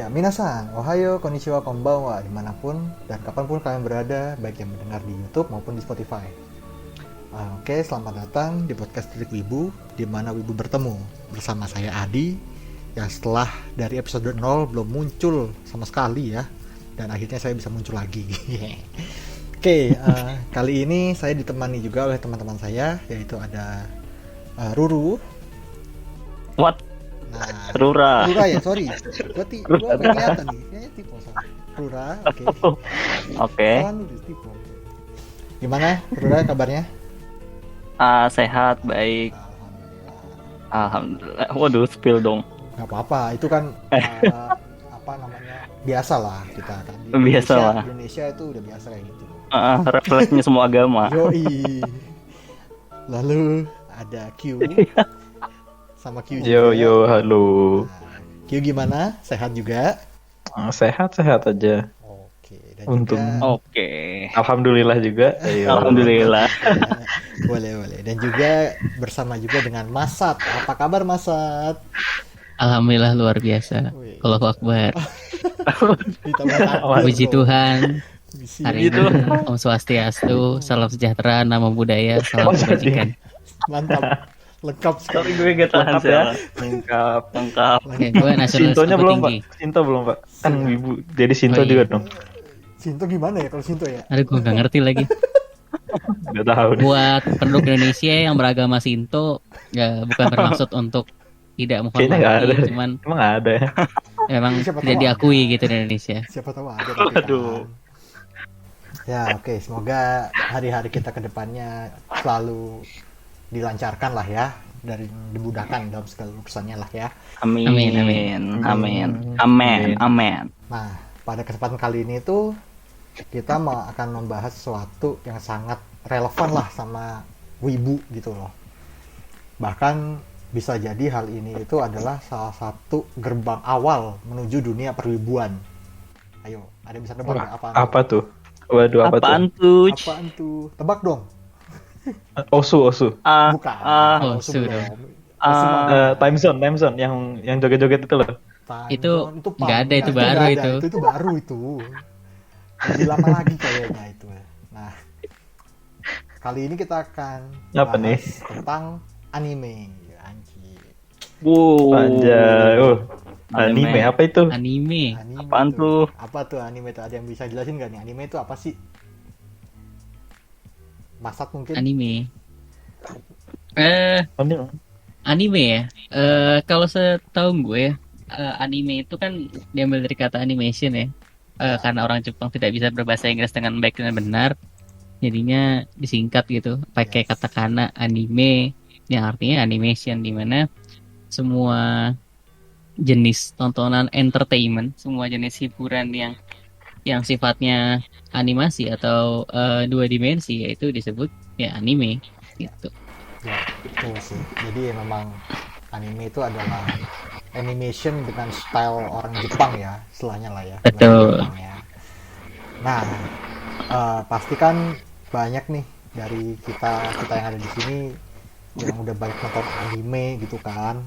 Ya, minasan, ohayo, konnichiwa, konbanwa, dimanapun dan kapanpun kalian berada, baik yang mendengar di YouTube maupun di Spotify. Oke, selamat datang di podcast Titik Wibu, di mana Wibu bertemu bersama saya Adi, yang setelah dari episode 0 belum muncul sama sekali ya, dan akhirnya saya bisa muncul lagi. Oke, kali ini saya ditemani juga oleh teman-teman saya, yaitu ada Ruru. What? Nah, Rura. Rura ya, sorry. Berarti gua nggak kelihatan nih. Kayaknya tipe sama. Rura, oke. Oke. Salah nulis tipe. Gimana, Rura kabarnya? Sehat, baik. Alhamdulillah. Waduh, spill dong. Gak apa-apa, itu kan apa namanya? Biasa lah kita kan. Di Biasa Indonesia, lah. Indonesia itu udah biasa kayak gitu. Refleksnya semua agama. Yoi. Lalu ada Q. Sama Q juga. Yo, halo. Nah, Q gimana? Sehat juga? Sehat aja. Oke, dan Untung. juga Oke. Alhamdulillah juga. Ayo. Alhamdulillah. boleh. Dan juga bersama juga dengan Masat. Apa kabar Masat? Alhamdulillah luar biasa. Wih. Allahu Akbar. Ditambah takbir, Puji bro. Tuhan. Misi Hari Gitu. ini Om Swastiastu, salam sejahtera, nama budaya, salam kebajikan. mantap. Lengkap sekali. Sorry gue gak tahan Lengkap ya. Lengkap. Oke, gue nasionalis Sintonya belum, tinggi. Pak? Sinto belum, Pak? Kan ibu jadi Sinto Oh, iya. juga dong. Sinto gimana ya kalau Sinto ya? Aduh, gue gak ngerti lagi. Gak tahu deh. Buat penduduk Indonesia yang beragama Sinto, ya bukan bermaksud untuk tidak Kayaknya nggak ada. menghormati, cuman Emang ada ya? memang Siapa tidak tahu diakui ada. gitu di Indonesia. Siapa tahu ada tapi kan. Aduh. Ya, oke. Semoga hari-hari kita ke depannya selalu dilancarkan lah ya, dari dimudahkan dalam segala urusannya lah ya. Amin. Amin, Amin. amin. Amin. Nah, pada kesempatan kali ini tuh kita akan membahas sesuatu yang sangat relevan lah sama wibu gitu loh. Bahkan bisa jadi hal ini itu adalah salah satu gerbang awal menuju dunia perwibuan. Ayo, ada yang bisa nebak nggak apaan? Apa tuh? Waduh, apa Apaan tuh? tuh? Apaan tuh? Tebak dong. Osu. Bukan. Oh, Sebelum. sudah. Time zone yang joget-joget itu loh. Itu Punk. nggak ada, itu Nah, baru nggak ada. itu. Itu baru itu. Lebih lama lagi kayaknya itu. Nah, kali ini kita akan Apa bahas nih? tentang anime. Anjir. Wow. Anjay. Anime apa itu? Anime. Anime Apaan tuh? Apa tuh anime tuh? Ada yang bisa jelasin nggak nih? Anime itu apa sih? Masat mungkin? Anime. Anime. Anime ya. Kalau setahu gue, anime itu kan diambil dari kata animation ya. Karena orang Jepang tidak bisa berbahasa Inggris dengan baik dan benar, jadinya disingkat gitu, pakai Yes. katakana anime, yang artinya animation, di mana semua jenis tontonan entertainment, semua jenis hiburan yang sifatnya animasi atau dua dimensi, yaitu disebut ya anime gitu. Ya, betul sih. Jadi memang anime itu adalah animation dengan style orang Jepang ya, istilahnya lah ya. Betul. Jepang ya. Nah, pasti kan banyak nih dari kita yang ada di sini yang udah banyak nonton anime gitu kan.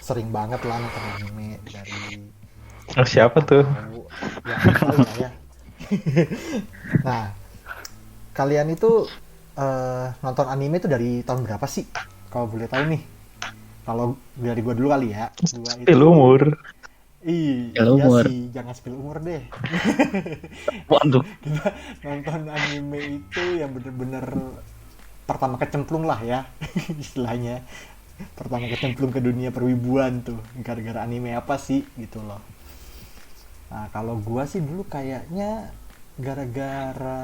Sering banget lah nonton anime dari Siapa tuh? yang tahu lah ya. Nah, kalian itu nonton anime itu dari tahun berapa sih? Kalau boleh tahu nih. Kalau dari gua dulu kali ya. Gua itu Spill umur. Iya umur. sih, jangan spill umur deh. Waduh. Kita nonton anime itu yang bener-bener pertama kecemplung lah ya, istilahnya. Pertama kecemplung ke dunia perwibuan tuh, gara-gara anime apa sih gitu loh. Nah, kalau gua sih dulu kayaknya gara-gara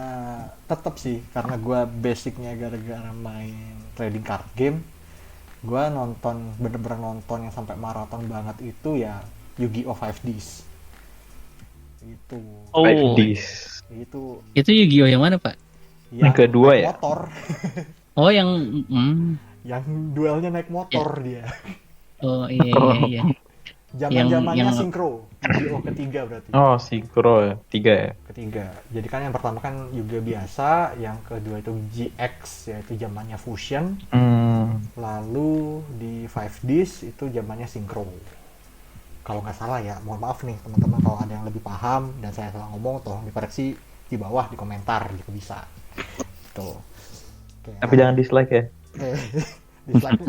tetap sih, karena gua basicnya gara-gara main trading card game. Gua bener-bener nonton yang sampai maraton banget itu ya Yu-Gi-Oh! 5Ds. Itu. Oh. 5Ds. Itu Itu Yu-Gi-Oh yang mana, Pak? Yang kedua naik ya? motor. Oh, yang Yang duelnya naik motor dia. oh iya. Zaman-zamannya yang- sinkro. Yu-Gi-Oh! Ketiga berarti. Oh, Synchro ya. 3 ya. Ketiga. Jadi kan yang pertama kan Yu-Gi-Oh! Biasa, yang kedua itu GX yaitu zamannya fusion. Lalu di 5Ds itu zamannya sinkro. kalau nggak salah ya, mohon maaf nih teman-teman kalau ada yang lebih paham dan saya salah ngomong, tolong dikoreksi di bawah di komentar gitu bisa. Tuh. Oke, Tapi jangan dislike ya. dislike.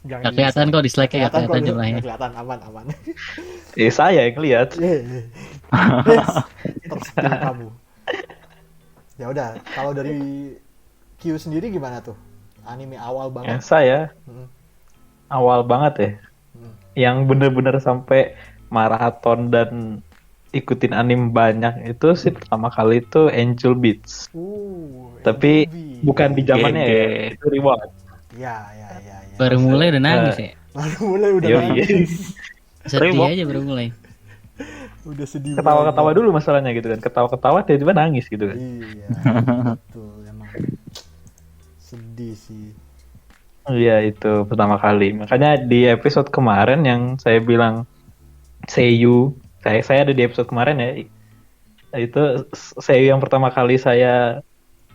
Jangan Gak kelihatan kok dislike-nya, gak kelihatan kok, jumlahnya. nggak kelihatan, aman. Saya yang lihat. Yes, terskill kamu. Ya udah, kalau dari Q sendiri gimana tuh? Anime awal Ya, banget. saya Hmm. awal banget ya. Hmm. Yang bener-bener sampai maraton dan ikutin anime banyak itu sih pertama kali itu Angel Beats. Tapi MTV. bukan di zamannya ya, Gege. itu reward. Ya. Baru mulai udah nangis ya. Baru mulai udah Yoi. nangis. Sedih Reebok. aja baru mulai. Udah sedih. Ketawa-ketawa banget. dulu masalahnya gitu kan. Ketawa-ketawa tiba-tiba nangis gitu kan. Iya, betul emang. Sedih sih. Iya itu pertama kali. Makanya di episode kemarin yang saya bilang Seiyu, saya ada di episode kemarin ya. Itu Seiyu yang pertama kali saya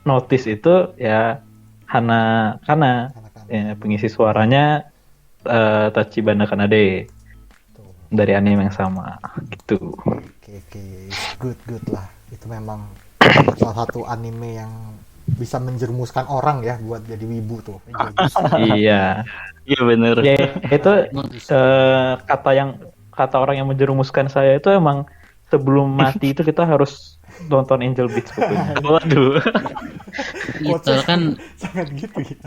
notice itu ya Hana Kana. Anak-anak. Ya, pengisi suaranya Tachibana Kanade Tuh. dari anime yang sama gitu. Oke, good lah. Itu memang salah satu anime yang bisa menjerumuskan orang ya buat jadi wibu tuh. Angel Beats. Iya. Iya bener. Ya itu kata orang yang menjerumuskan saya itu emang sebelum mati itu kita harus nonton Angel Beats pokoknya. Waduh. Itu kan Sangat gitu ya.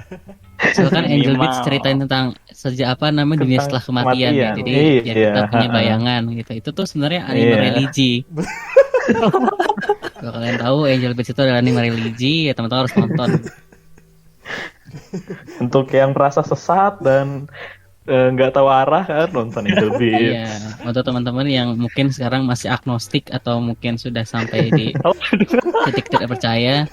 Angel Minimal. Beats ceritain tentang sejak apa namanya dunia Tentang setelah kematian ya. kematian. Jadi Iya, ya kita punya ha-ha. bayangan gitu. Itu tuh sebenarnya anime Iya. religi. Kalau kalian tahu Angel Beats itu adalah anime religi, ya teman-teman harus nonton. Untuk yang merasa sesat dan nggak tahu arah kan nonton Angel Beats. Iya, untuk teman-teman yang mungkin sekarang masih agnostik atau mungkin sudah sampai di titik tidak percaya,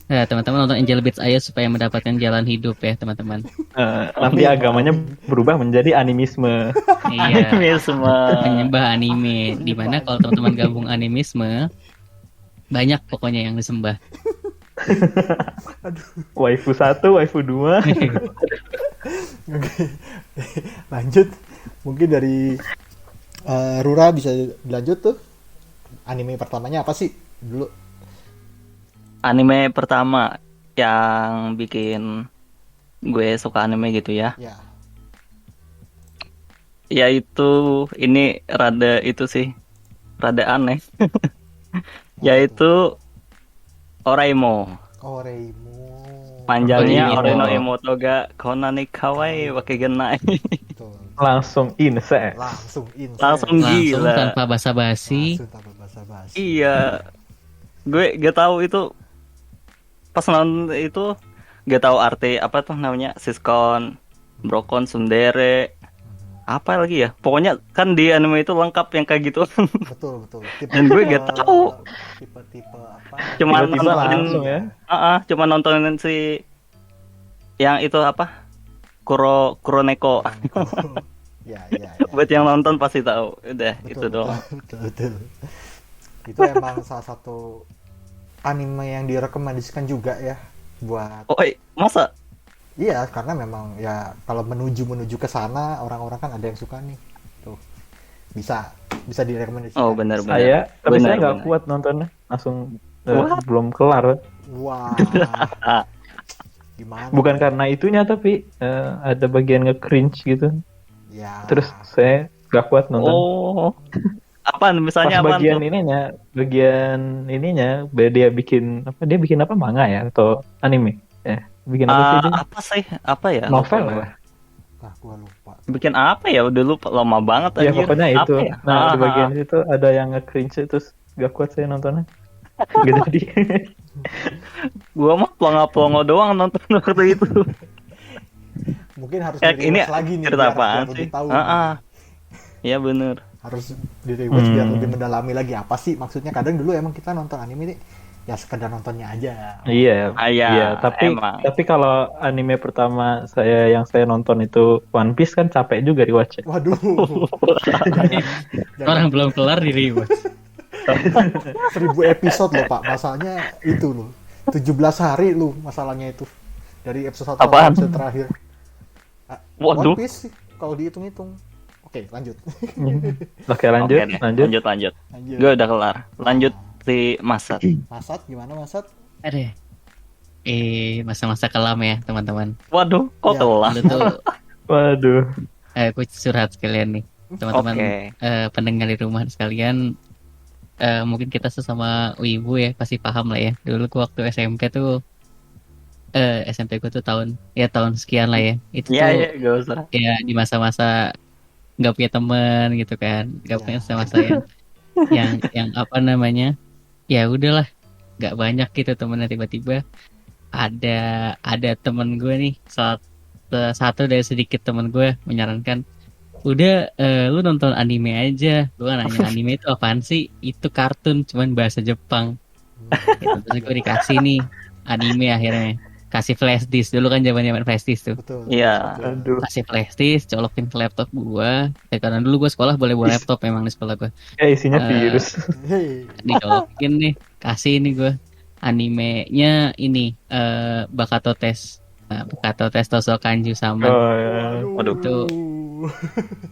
teman-teman nonton Angel Beats aja supaya mendapatkan jalan hidup ya teman-teman. Nanti agamanya berubah menjadi animisme. Iya, Ini semua. menyembah anime. Dimana kalau teman-teman gabung animisme, banyak pokoknya yang disembah. Waifu 1, waifu 2. Oke. Lanjut. Mungkin dari Rura bisa dilanjut tuh. Anime pertamanya apa sih dulu? Anime pertama yang bikin gue suka anime gitu ya. Ya. Yaitu ini rada itu sih. Rada aneh. Yaitu Oraimo. Oreimo. Panjangnya Oraimo. Ore no Emoto ga Konani Kawaii Wakegenai. Betul. Langsung insect. Langsung insert. Langsung Langsung gila. tanpa basa-basi. Langsung tanpa basa-basi. Iya. Gue gak tahu itu pas nonton itu gak tahu arti apa tuh namanya Siskon, Brokon, Sundere. Apa lagi ya? Pokoknya kan di anime itu lengkap yang kayak gitu. Betul. Dan gue gak tahu. Tipe-tipe apa? Cuman Tiba-tiba nontonin langsung ya. cuma nontonin si yang itu apa? Kuroneko. Ya. Buat yang nonton pasti tahu. Udah, itu doang. Betul. Itu emang salah satu anime yang direkomendasikan juga ya buat. Oh, masa? Iya, karena memang ya kalau menuju ke sana orang-orang kan ada yang suka nih. Tuh. Bisa direkomendasikan. Oh, benar. Tapi saya nggak benar. kuat nontonnya. Langsung Wah. belum kelar. Wah. Gimana? Bukan karena itunya tapi ada bagian nge-cringe gitu. Ya. Terus saya nggak kuat nonton. Oh. Apaan misalnya Pas apaan bagian tuh? ininya dia bikin apa manga ya atau anime bikin apa sih dia? Apa sih? Apa ya? Novel Lupa gue. lah Gua lupa. Bikin apa ya? Udah lupa, lama banget ya anjir. pokoknya itu. Apa ya? Nah di bagian itu ada yang nge-cringe terus gak kuat saya nontonnya. Gak jadi. Gua mah pelongo-pelongo doang nonton waktu itu. Mungkin harus Ini di-rewatch lagi nih cerita biar apaan lebih sih? tahu. Iya bener. Harus di-rewatch biar lebih mendalami lagi apa sih maksudnya. Kadang dulu emang kita nonton anime nih ya sekedar nontonnya aja. Iya. Iya, Iya, emang. tapi kalau anime pertama yang saya nonton itu One Piece kan capek juga rewatch. Waduh. Jangan- Orang belum kelar di rewatch. 1000 episode loh Pak, masalahnya itu loh 17 hari loh masalahnya itu dari episode 1 sampai Apaan? episode terakhir. Waduh. One Piece sih kalau dihitung-hitung Oke, lanjut. Oke, lanjut, Oke deh, lanjut. lanjut. Lanjut. Gue udah kelar. Lanjut si Masat. Masat gimana Masat? Ada. Masa-masa kelam ya teman-teman. Waduh, kok Ya. kelar? Dulu tuh Waduh. aku curhat sekalian nih teman-teman, Oke. pendengar di rumah sekalian. Mungkin kita sesama wibu ya pasti paham lah ya. Dulu gua waktu SMP tuh, SMP gue tuh tahun sekian lah ya. Itu Iya, tuh iya, gak usah. ya di masa-masa nggak punya teman gitu kan, nggak punya Ya. masa-masa yang apa namanya, ya udahlah, nggak banyak gitu temennya. Tiba-tiba ada temen gue nih, satu dari sedikit temen gue menyarankan, udah, lu nonton anime aja. Gue nanya, anime itu apaan sih? Itu kartun cuman bahasa Jepang gitu. Terus gue dikasih nih anime, akhirnya kasih flash disk. Dulu kan zaman flash disk tuh, Betul. Iya. betul. Aduh. kasih flash disk, colokin ke laptop gua. Karena dulu gua sekolah boleh bawa laptop memang di sekolah gua. Isinya virus. Hei. Dicolokin nih, kasih ini gua animenya ini, Bakato Test. Nah, Bakato Test Toso Kanju sama Oh, ya. Waduh. Itu.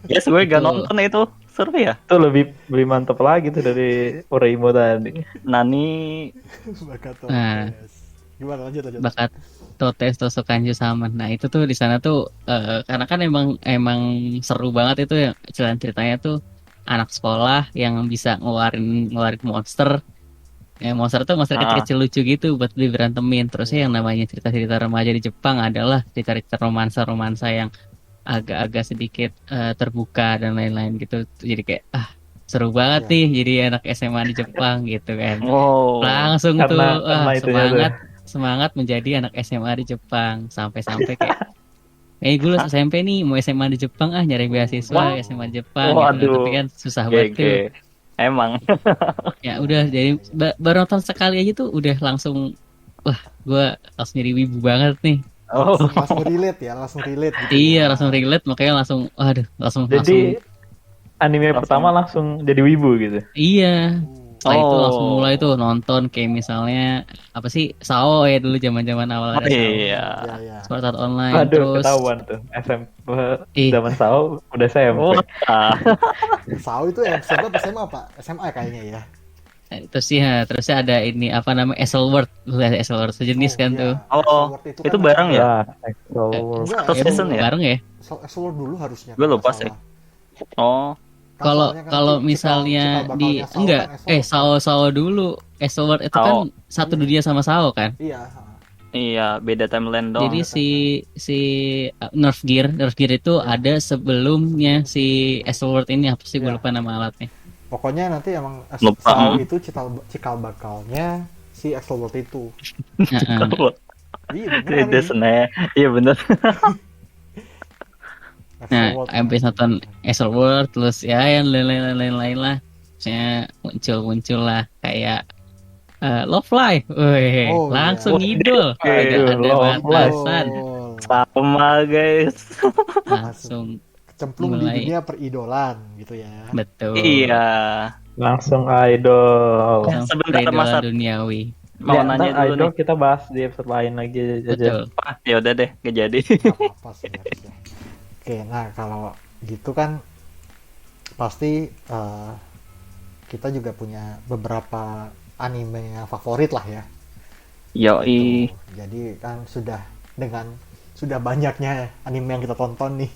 Yes, gue gak Itu. nonton itu. Seru ya? Itu lebih mantep lagi tuh dari Oreimo tadi. Nani. Bakato Nah. Test. Gimana lanjut. Bakato Test Toso Kanju sama. Nah, itu tuh di sana tuh, karena kan emang seru banget itu ya, jalan ceritanya tuh anak sekolah yang bisa ngeluarin monster. Ya, monster tuh monster Ah. kecil-kecil lucu gitu buat diberantemin. Terusnya yang namanya cerita-cerita remaja di Jepang adalah cerita-cerita romansa-romansa yang agak-agak sedikit, terbuka dan lain-lain gitu. Jadi kayak seru banget Ya. nih jadi anak SMA di Jepang gitu kan. Wow. Langsung tuh Karena itunya tuh. semangat menjadi anak SMA di Jepang. Sampai kayak gue lulus SMP nih, mau SMA di Jepang, nyari beasiswa Wah. SMA di Jepang gitu. Waduh. Tapi kan susah banget tuh. GG. Emang. Ya udah, jadi baru nonton sekali aja tuh udah langsung, wah, gue langsung jadi wibu banget nih. Oh. Langsung relate gitu. Iya, ya. langsung relate, makanya langsung langsung Jadi anime Langsung. pertama langsung jadi wibu gitu. iya. Setelah itu langsung Oh. mulai tuh nonton kayak misalnya apa sih, Sao ya dulu zaman-zaman awal ada Sao. Iya. Ya. Sword Art Online. Aduh, Terus ketahuan tuh. SMP Ih. zaman Sao udah SMP. Wah. Sao itu SMP apa SMA Pak? SMA kayaknya ya. terusnya ada ini apa namanya, Esselworld sejenis kan iya. tuh. Oh, Explore itu kan bareng ya? Lah, Explore. Enggak, Satu season ya? Bareng ya. Explore dulu harusnya. Gue kalau lupa nggak sih. salah. Oh. Kan Kalau soalnya kan kalau cikal- misalnya cikal di bakalnya Sao enggak, kan Explore. Sao dulu. Esselworld itu Sao. kan satu dunia sama Sao kan. Iya. Iya, beda timeline dong. Jadi si Nerf Gear itu Ya. ada sebelumnya si Esselworld ini, apa sih, gue Ya. lupa nama alatnya. Pokoknya nanti emang Lupa. Sao itu cikal bakalnya si Explore itu. Heeh. Iya beneran Beda ini. seneh. Iya bener. Nah, Explore. habis nonton Esselworld terus ya yang lain-lain lah. Misalnya muncul lah kayak Love Live. Wih, Oh, langsung iya. idol. Kagak Aduh, ada Love batasan. Betul. Sama guys. Langsung Kecemplung di mulai. dunia peridolan gitu ya. betul. Iya. Langsung idol. Langsung Sebentar, peridola Mas Art. duniawi. Mau Ya, nanya ntar dulu idol nih. kita bahas di episode lain lagi aja. Betul. Ya udah deh, gak jadi. Nggak apa-apa sih harusnya. Oke, nah kalau gitu kan pasti kita juga punya beberapa anime yang favorit lah ya. Yoi. Tuh, jadi kan sudah banyaknya anime yang kita tonton nih.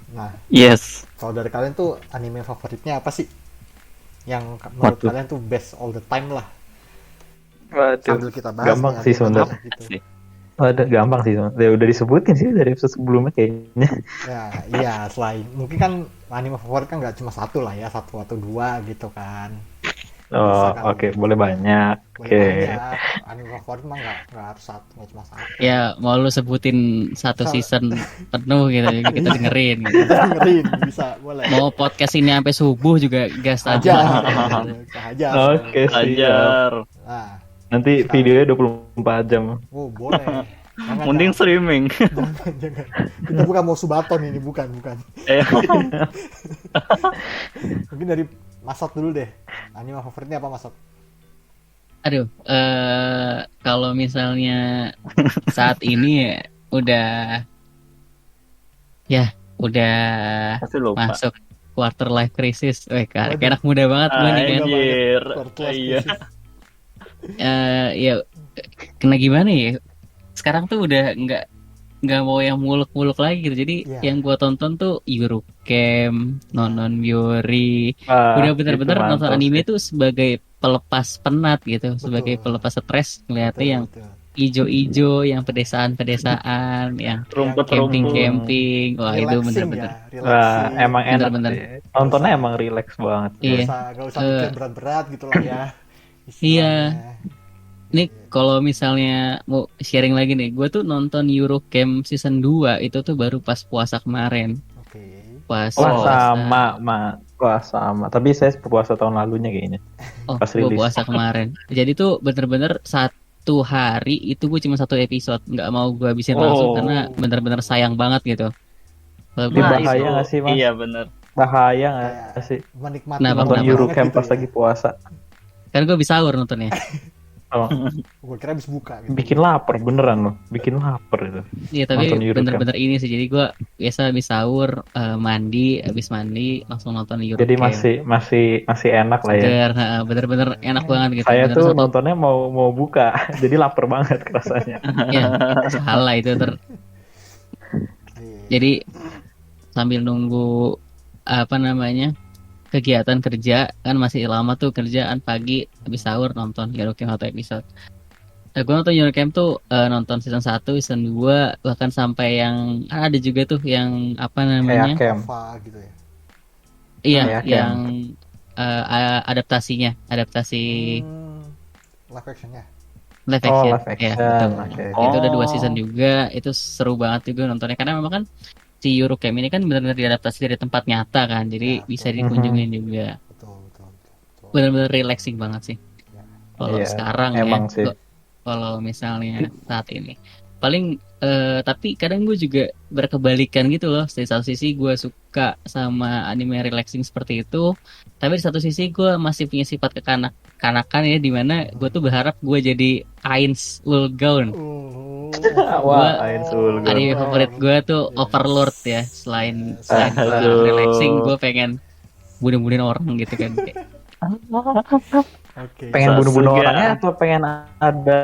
Nah, Yes. kalau dari kalian tuh anime favoritnya apa sih? Yang menurut Waduh. kalian tuh best all the time lah. Waduh. Sambil kita bahas Gampang nih sih anime sebenarnya. apa gitu. Sih. Ada gampang sih, ya, udah disebutin sih dari episode sebelumnya kayaknya. Ya, iya selain mungkin kan anime favorit kan nggak cuma satu lah ya, satu atau dua gitu kan. Oh, kan. oke, boleh banyak. Boleh Oke. banyak. Anime favorit mah nggak harus satu, nggak cuma satu. Ya, mau lu sebutin satu Kalau- season penuh gitu, kita dengerin gitu. Kita dengerin bisa boleh. Mau podcast ini sampai subuh juga gas Aja. aja. Aja. Oke, siap. Ajar. Nah, Nanti videonya 24 jam. oh boleh. Jangan, Mending streaming. jangan. Kita bukan mau subaton ini, bukan. Eh, Mungkin dari Masat dulu deh. Anime favoritnya apa Masat? Aduh, kalau misalnya saat ini ya udah, ya udah Pasti lupa. masuk quarter life crisis. Kayak Waduh. anak muda banget gue nih kan. Anjir. Quarter life Iya. crisis. Ya kena gimana ya? Sekarang tuh udah nggak mau yang muluk-muluk lagi gitu. Jadi Iya. yang gua tonton tuh Eurocamp, Nonon Yori. Wah, Udah itu bener-bener nonton mantap anime sih. tuh sebagai pelepas penat gitu, sebagai Betul. pelepas stres ngeliatnya yang Betul. ijo-ijo, yang pedesaan-pedesaan, yang Rumput-rumput. camping-camping. Wah, itu Relaxing bener-bener. ya, Wah, relaxing. emang enak Bener-bener. sih. Nontonnya Gak usah- emang relax banget. Iya. Gak usah Eh, mikir berat-berat gitu lah ya. Iya. Istilahnya. Ini kalau misalnya mau sharing lagi nih, gue tuh nonton Eurocamp season 2 itu tuh baru pas puasa kemarin. Oke. Pas Wah, Oh. sama, Wah, sama. Tapi saya puasa tahun lalunya kayaknya. Oh, Pas gue rilis. puasa kemarin. Jadi tuh bener-bener satu hari itu gue cuma satu episode, nggak mau gue habisin langsung Oh. karena bener-bener sayang banget gitu. Kalau Tapi gue bahaya itu- nggak sih, Mas? Iya bener. Bahaya Kayak nggak sih? menikmati Kenapa, Nonton kenapa? Eurocamp gitu pas ya. lagi puasa. kan gue bisa sahur nontonnya. Oh, Gue kira habis buka gitu. bikin lapar beneran loh. Bikin lapar itu. Iya tapi Nonton Eurocamp. bener-bener ini sih. Jadi gue biasa habis sahur, mandi, habis mandi langsung nonton Eurocamp. Jadi masih enak lah ya. Seger, bener-bener enak banget gitu. Saya Bener tuh satu, nontonnya mau buka, jadi lapar banget rasanya. ya salah itu Iya. Jadi sambil nunggu apa namanya kegiatan kerja kan masih lama tuh kerjaan pagi habis sahur nonton Eurocamp satu episode. Gue nonton Eurocamp tuh nonton season 1, season 2 bahkan sampai yang ada juga tuh yang apa namanya? Kayak camp. Apa gitu ya. Iya, kayak yang adaptasi Hmm, live actionnya. live Oh, action. live Ya, action. betul. Oke. Itu udah 2 Oh. season juga, itu seru banget juga nontonnya karena memang kan si Eurocamp ini kan benar-benar diadaptasi dari tempat nyata kan, jadi Ya, bisa betul. dikunjungin juga. Betul. Benar-benar relaxing banget sih. Ya. Kalau Iya, sekarang emang ya, sih. kalau misalnya saat ini, paling tapi kadang gue juga berkebalikan gitu loh. Di satu sisi gue suka sama anime relaxing seperti itu, tapi di satu sisi gue masih punya sifat kekanak-kanakan ya, dimana gue tuh berharap gue jadi Ainz Ulgaun. Wah, Ain Sul. Anime favorit gue tuh Yes. Overlord ya. Selain Aduh. relaxing, gue pengen bunuh-bunuhin orang gitu kan. Oke. Pengen bunuh-bunuh Sasuke. orangnya atau pengen ada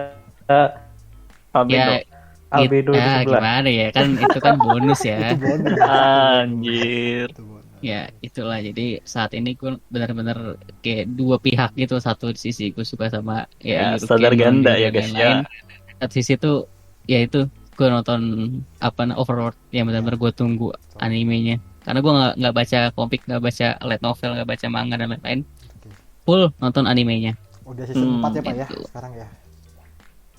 Pabrik Ya, dong. albedo di sebelah? gimana ya, kan itu kan bonus ya. Itu bonus. Anjir. Itu bonus. Ya itulah, jadi saat ini gue benar-benar kayak dua pihak gitu. Satu sisi gue suka sama Ya, Eurocamp sadar ganda dan ya, guys, lain-lain. ya. Satu sisi tuh ya itu gue nonton Overlord yang benar-benar gue tunggu animenya, karena gue nggak baca komik, nggak baca light novel, nggak baca manga dan lain-lain, Oke. full nonton animenya. Udah season 4 ya Pak ya Itu. sekarang ya.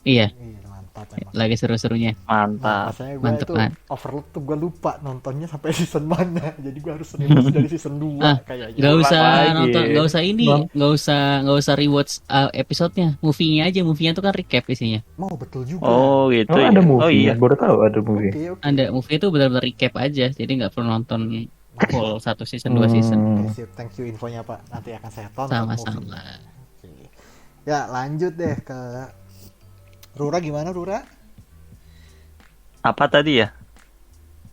Iya, Iya mantap emang. lagi seru-serunya. Mantap. Rasanya gue Mantep itu banget. Overload tuh gue lupa nontonnya sampai season mana. Jadi gue harus rewatch dari season 2 Ah, kayaknya. Nggak usah lagi. nonton, nggak usah ini, Non- nggak usah rewatch episodenya, movie-nya aja. Movie-nya tuh kan recap isinya. Mau betul juga. Oh gitu Oh, ya. ada movie. Oh iya. Baru tahu ada movie. Oke. Ada movie itu benar-benar recap aja, jadi nggak perlu nonton full 1 season 2 season. Oke, sip. Thank you infonya Pak. Nanti akan saya tonton Sama-sama. movie-nya. Oke. Ya lanjut deh ke Rura, gimana Rura? Apa tadi ya?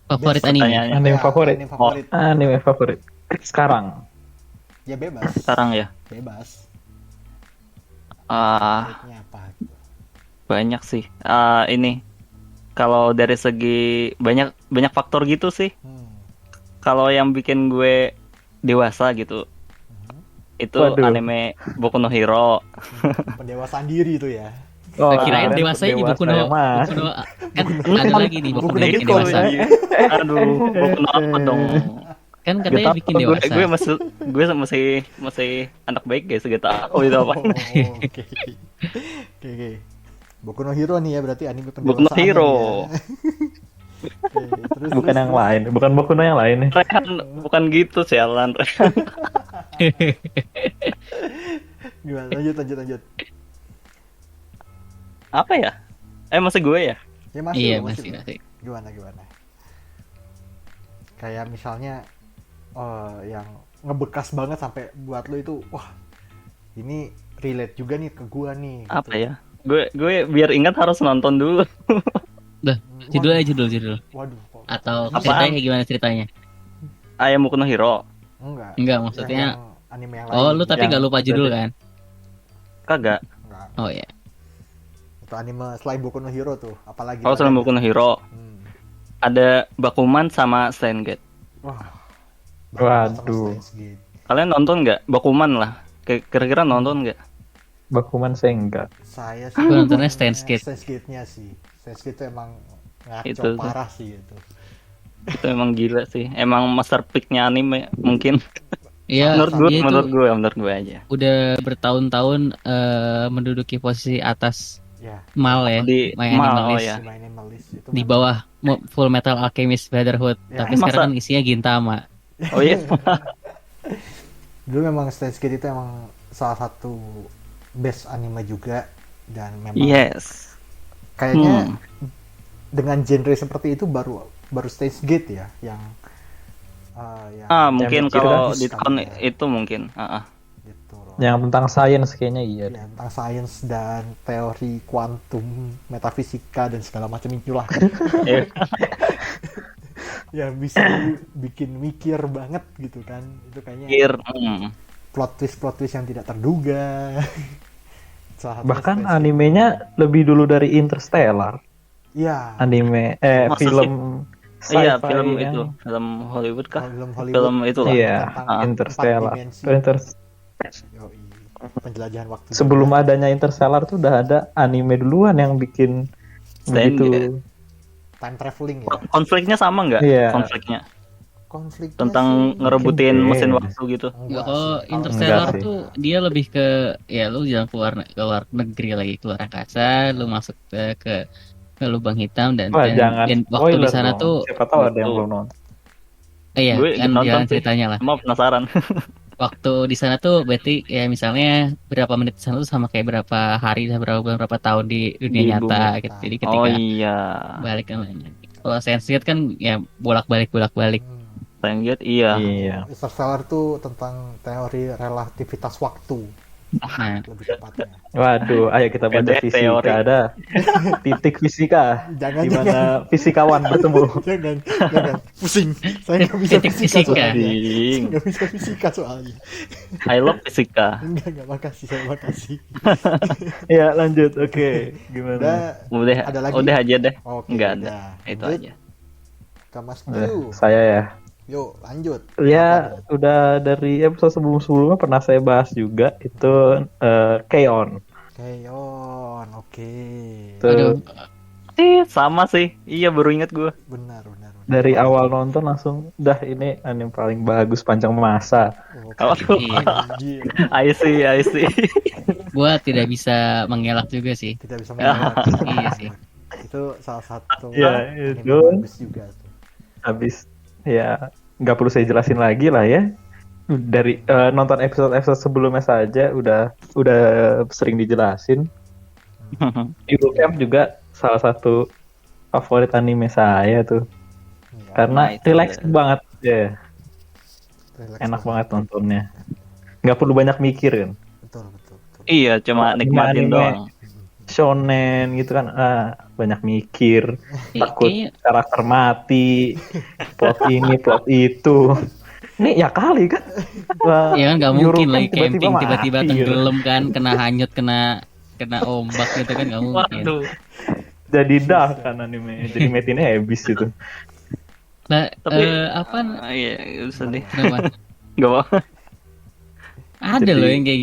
Favorit Best anime. pertanyaan. Anime Ya, favorit. Anime favorit. Anime favorit. Sekarang. Ya bebas. Sekarang ya. Bebas. Ah, Favoritnya apa gitu. banyak sih. Ini kalau dari segi banyak faktor gitu sih. Hmm. Kalau yang bikin gue dewasa gitu, itu Waduh. anime Boku no Hero. Pendewasaan diri itu ya. Oh, Kirain kirain dewasanya di Boku no, dewasa, Mas. Boku no kan ada lagi nih Boku Boku no no bikin Pico, dewasa. ya. Aduh, Boku no apa dong? Kan katanya Gak bikin tahu, dewasa. Gue masih anak baik guys, gitu. Oh itu apa? Oke. Oke. Boku no Hero nih ya berarti anime pendewasaan. Boku no Hero. Ya. Oke, terus, Bukan yang lain, bukan Boku no yang lain nih. Rehan, bukan gitu sialan. Gimana? Lanjut. Apa ya? Masih gue ya? Ya masih. Iya, loh, masih. loh. Gimana? Kayak misalnya yang ngebekas banget sampai buat lo itu, wah ini relate juga nih ke gua nih. Gitu. Apa ya? Gue biar ingat harus nonton dulu. Dah, judul. Waduh, kok. Atau Apaan? ceritanya kayak gimana ceritanya? Ayam Boku no Hero. Enggak. Enggak, Yang maksudnya. anime yang Oh, lain. lu tapi Yang- nggak lupa judul kan? Kagak. Enggak. Oh ya. Itu anime selain Boku no Hero tuh, apalagi? Oh, selain Boku no Hero, ada Bakuman sama Steins Gate. Wah. Waduh. Kalian nonton nggak? Bakuman lah. Kira-kira nonton nggak? Bakuman saya enggak. Saya sih Gua nontonnya Steins Gate. Steins Gate-nya sih. Steins Gate itu emang ngaco Itu tuh. parah sih itu. Itu emang gila sih. Emang master pick-nya anime mungkin. Iya, dia itu menurut gue aja. udah bertahun-tahun menduduki posisi atas Ya, Mal ya, Di My Mal, Animalist. oh ya. si My Animalist itu Di memang- bawah Full Metal Alchemist Brotherhood. Ya, Tapi sekarang masa- kan isinya Gintama. Oh iya. dulu memang Steins Gate itu emang salah satu best anime juga, dan memang Yes. kayaknya dengan genre seperti itu baru Steins Gate ya yang Mungkin mikir kalau kan? diskon Ya. itu mungkin. gitu loh. Yang tentang sains kayaknya iya. Ya, tentang sains dan teori kuantum, metafisika dan segala macam itulah. Eh, Ya bisa bikin mikir banget gitu kan. Itu kayaknya Kir. plot twist yang tidak terduga. Salah satunya Bahkan Steins Gate. animenya lebih dulu dari Interstellar. Iya. Anime Masa film Iya, sci-fi film yang- itu. Film Hollywood kah? Film Film itu lah. Iya, tentang Interstellar. empat dimensi. Yoi. Penjelajahan waktu. Sebelum adanya Interstellar tuh udah ada anime duluan yang bikin Steins begitu. Gate. Time traveling ya. Konfliknya sama nggak? Iya. Konfliknya Konfliknya tentang sih ngerebutin mungkin mesin beda. waktu gitu. enggak Kalau sih. Interstellar enggak sih. tuh dia lebih ke ya lu jangan keluar negeri lagi, keluar angkasa, lu masuk ke lubang hitam dan Wah, jangan dan waktu di spoiler sana dong. tuh Siapa tahu ada yang Betul. belum nonton. iya Gue kan nonton jalan sih. ceritanya lah. Cuma penasaran. Waktu di sana tuh berarti ya misalnya berapa menit di sana tuh sama kayak berapa hari, berapa bulan, berapa tahun di dunia Di nyata bumi gitu. nyata. Jadi Oh ketika iya. balik kan kalau Steins Gate kan ya bolak-balik. Steins Gate iya. Iya. Interstellar tuh tentang teori relativitas waktu Nah, lebih tepatnya. Waduh, ayo kita baca Pendek fisika. teori. Ada titik fisika Jangan, di mana fisikawan bertemu. jangan pusing. Saya nggak bisa Titik fisika fisika. soalnya. Ding. Nggak bisa fisika soalnya. I love fisika. Enggak makasih, saya makasih. Ya, lanjut. Oke, gimana? Udah, Udah, Ada lagi? udah aja deh. oke. Enggak ada. udah. Itu Lanjut aja. ke Mas Udah, Q. saya ya. Yuk, lanjut. Ya, udah dari episode sebelum-sebelumnya pernah saya bahas juga itu K-On. Keon, oke. Itu aduh, Sama sih. Iya, baru inget gue. Benar. dari awal nonton langsung dah ini anime paling bagus panjang masa. Oke. Aduh. iya. Gila, I see. Gua tidak bisa mengelak juga sih. tidak bisa mengelak. Iya sih. Itu salah satu Ya, anime itu. bagus juga tuh. Habis ya nggak perlu saya jelasin lagi lah ya. Dari nonton episode sebelumnya saja udah sering dijelasin. Hero Camp juga salah satu favorit anime saya tuh. Iya, Karena Nah, itu relax dia. banget ya. relax Enak banget nontonnya. Nggak perlu banyak mikir kan. Betul. Iya, cuma nikmatin Anime. doang. Shonen gitu kan banyak mikir, takut Kayaknya karakter mati, plot ini plot itu. Ini ya kali kan. Wah, ya kan nggak Euro mungkin kan lagi camping tiba-tiba mati, gitu. tenggelam kan, kena hanyut, kena ombak gitu kan nggak mungkin. Waduh. Jadi dah kan anime, jadi metinnya habis gitu. Nah, Tapi apa iya, sedih. kenapa? Gak apa. Ada Jadi- loh yang kayak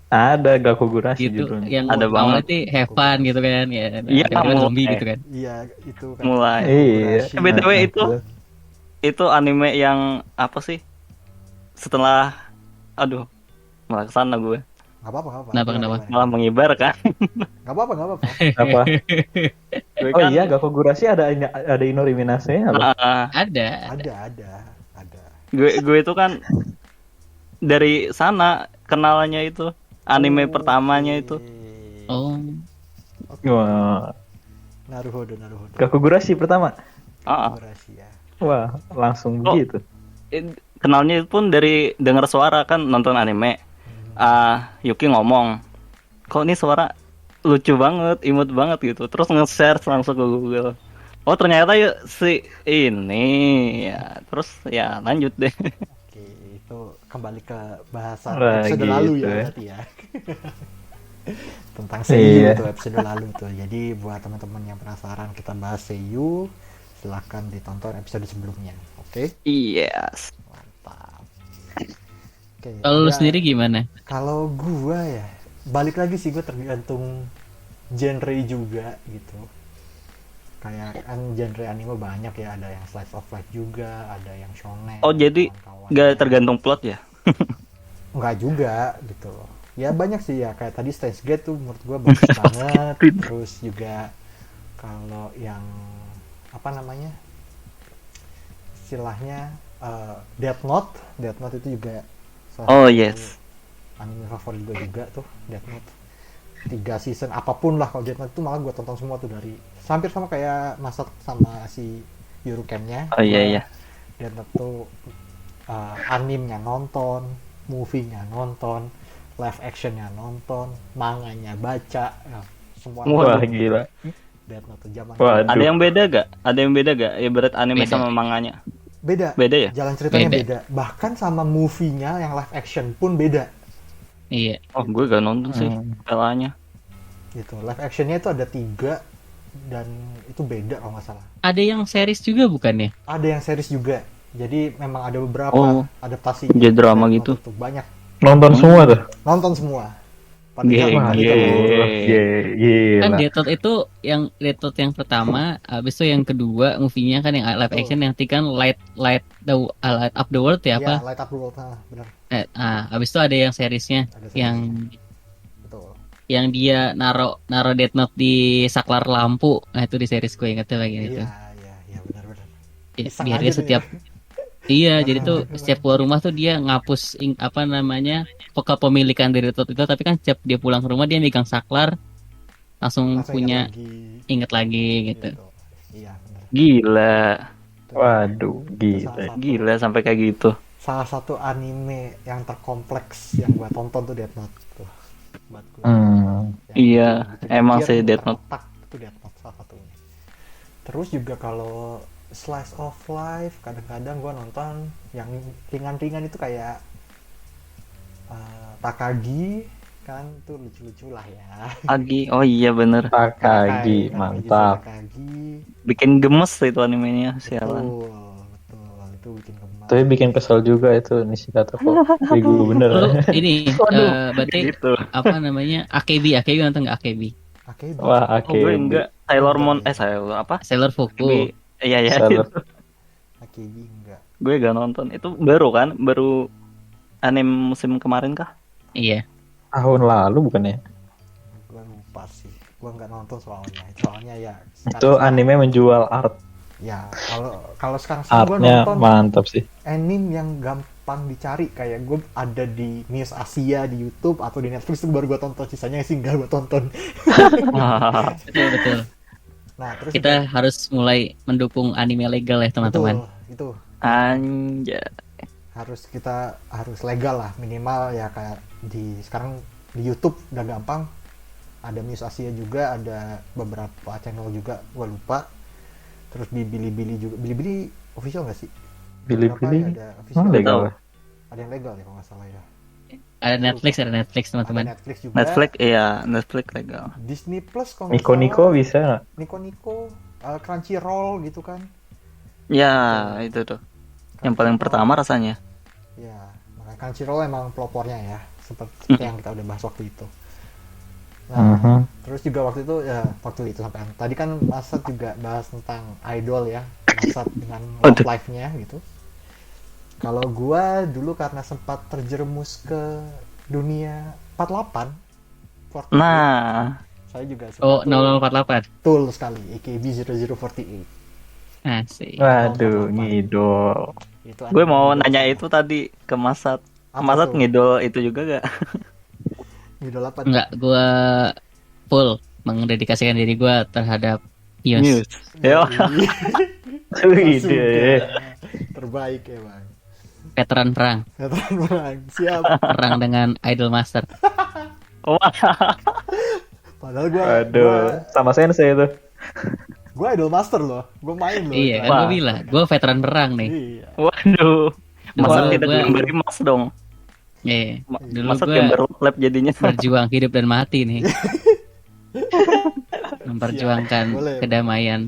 Ada Gakugurashi gitu, judulnya. yang Ada awalnya banget. tuh have fun gitu kan ya. Iya, Tiba-tiba mulai. zombie gitu kan. Iya, itu kan. Mulai. Iya. Kolaborasi. BTW itu anime yang apa sih? Setelah aduh, malah kesana gue. Nggak apa-apa. Kenapa? Malah mengibar kan. Nggak apa-apa. Apa? Gue Oh kan, iya, Gakugurashi ada Inori Minase apa? Ada. Ada. gue itu kan dari sana kenalannya itu anime pertamanya itu. Oh, Wah, Naruhodo. Gakugurashi pertama. Kolaborasi ya. Wah, langsung Oh. begitu. Kenalnya pun dari dengar suara kan nonton anime. Yuki ngomong, kok ini suara lucu banget, imut banget gitu. Terus nge-share langsung ke Google. Oh ternyata ya si ini ya. Terus ya lanjut deh. Oke, itu kembali ke bahasan Wah, episode gitu lalu ya ya. berarti ya. Tentang Seiyu Iya. tuh episode lalu tuh. Jadi buat teman-teman yang penasaran kita bahas Seiyu, silahkan ditonton episode sebelumnya. Oke, Yes. mantap. Oke, Kalau lu ada- sendiri gimana? Kalau gua ya, balik lagi sih gue tergantung genre juga gitu. Kayak kan genre anime banyak ya, ada yang slice of life juga, ada yang shonen. Oh jadi kawan-kawan. nggak tergantung plot ya? Nggak juga gitu loh. Ya banyak sih ya, kayak tadi Steins Gate tuh menurut gua bagus banget. Terus juga kalau yang apa namanya istilahnya Death Note itu juga salah Oh satu yes. anime favorit gue juga tuh Death Note. 3 season apapun lah, kalau Death Note itu malah gue tonton semua tuh, dari hampir sama kayak Masak sama si Eurocamp-nya. Oh iya Gua iya. Death Note tuh animenya nonton, movie-nya nonton, live action-nya nonton, manganya baca, ya, semua Wah, nonton. gila. Death Note tuh zaman Waduh. Ada yang beda gak? Ada yang beda gak? Ibarat anime Beda. sama manganya. beda, Beda ya? jalan ceritanya Beda. beda, bahkan sama movie-nya yang live action pun beda Iya. Oh gue gak nonton sih pelanya. gitu. Live action-nya itu ada 3 dan itu beda kalau nggak salah. Ada yang series juga bukannya? Ada yang series juga. Jadi memang ada beberapa Oh, adaptasi. jadi drama Death gitu. Note itu banyak. Nonton semua tuh. Nonton semua. Pada Geng, zaman itu. Kan Gila. Death Note itu yang Death Note yang pertama, habis itu yang kedua movie-nya kan yang live Betul. action, yang ketiga kan Light Light Up the World ya Ya, apa? Light Up the World, nah, benar. Habis itu ada yang seriesnya Ada yang Betul. yang dia naro Death Note di saklar lampu. Nah itu di series gue ingetnya lagi itu. Iya, iya, benar. Ya, Iseng biar aja dia tuh setiap ya. iya, jadi tuh setiap keluar rumah tuh dia ngapus apa namanya kepemilikan dari Death Note itu, tapi kan setiap dia pulang ke rumah dia megang saklar langsung Langsung punya ingat lagi, inget lagi gitu. Iya, benar. Gila. Tuh. Waduh, Itu gila. Gila sampai kayak gitu. salah satu anime yang terkompleks yang gua tonton tuh Death Note tuh. Buat gua. Yang Iya, bikin emang mikir, sih muter Death Note. otak, itu Death Note salah satunya. Terus juga kalau slice of life, kadang-kadang gue nonton yang ringan-ringan itu kayak Takagi, kan tuh lucu-lucu lah ya. Agi, oh iya bener. Takagi, Kan, mantap. Takagi, Bikin gemes itu animenya, sialan. betul, itu bikin gemas. Tapi bikin kesel juga itu Nishikata kok. Bego Lu bener. ini berarti Gitu. apa namanya AKB nonton nggak AKB? Oke, Wah, Oh, gue enggak. Sailor Moon, Sailor apa? Sailor Fuku. Iya ya. Sailor. AKB enggak. Gue gak nonton. Itu baru kan? Baru anime musim kemarin kah? Iya. Tahun lalu bukannya? Gue lupa sih. Gue nggak nonton soalnya. Soalnya ya. Itu anime menjual art. Ya, kalau sekarang sih gue Artnya nonton mantap sih. anime yang gampang dicari, kayak gue ada di News Asia di YouTube atau di Netflix itu baru gue tonton, sisanya sih nggak gue tonton. Betul. Nah terus Kita harus mulai mendukung anime legal ya teman-teman. itu Anjay. kita harus legal lah minimal ya, kayak sekarang di YouTube udah gampang, ada News Asia juga, ada beberapa channel juga gue lupa, terus di Bilibili juga. Bilibili official nggak sih? Beberapa Bilibili. ya ada official, Legal. ada yang legal ya kalau nggak salah ya. Ada Netflix Ada teman-teman. Netflix juga, Netflix, iya, Netflix legal. Disney Plus kalau nggak Niko salah. bisa nggak? Niko, Crunchyroll gitu kan. Ya, itu tuh. Yang paling pertama rasanya. Ya, makanya Crunchyroll emang pelopornya ya, seperti yang kita udah bahas waktu itu. Nah, terus juga waktu itu sampai tadi kan Masat juga bahas tentang idol ya, Masat dengan love life-nya gitu. Kalau gua dulu karena sempat terjerumus ke dunia 48, Nah, saya juga Oh, sempat 0048. betul sekali, AKB 0048. Asik. Waduh, ngidol. Itu gue mau anime nanya idol itu tadi ke Masat. Apa Masat tuh? ngidol itu juga gak? idol apa? Enggak, gua full mendedikasikan diri gua terhadap Muse. Yo. Wih, Terbaik ya bang. Veteran perang, Veteran bang, siap. perang dengan Idol Master. Wah, Padahal gue Aduh, sama sensei itu. idol master loh, gue main loh. Iya kan Wah. gue bilang, gue veteran perang nih. Iya. Waduh. Masa Dulu tidak gua- gambar emas dong? Dulu Masa gue gambar lab jadinya? berjuang hidup dan mati nih. Memperjuangkan Siap, boleh. kedamaian.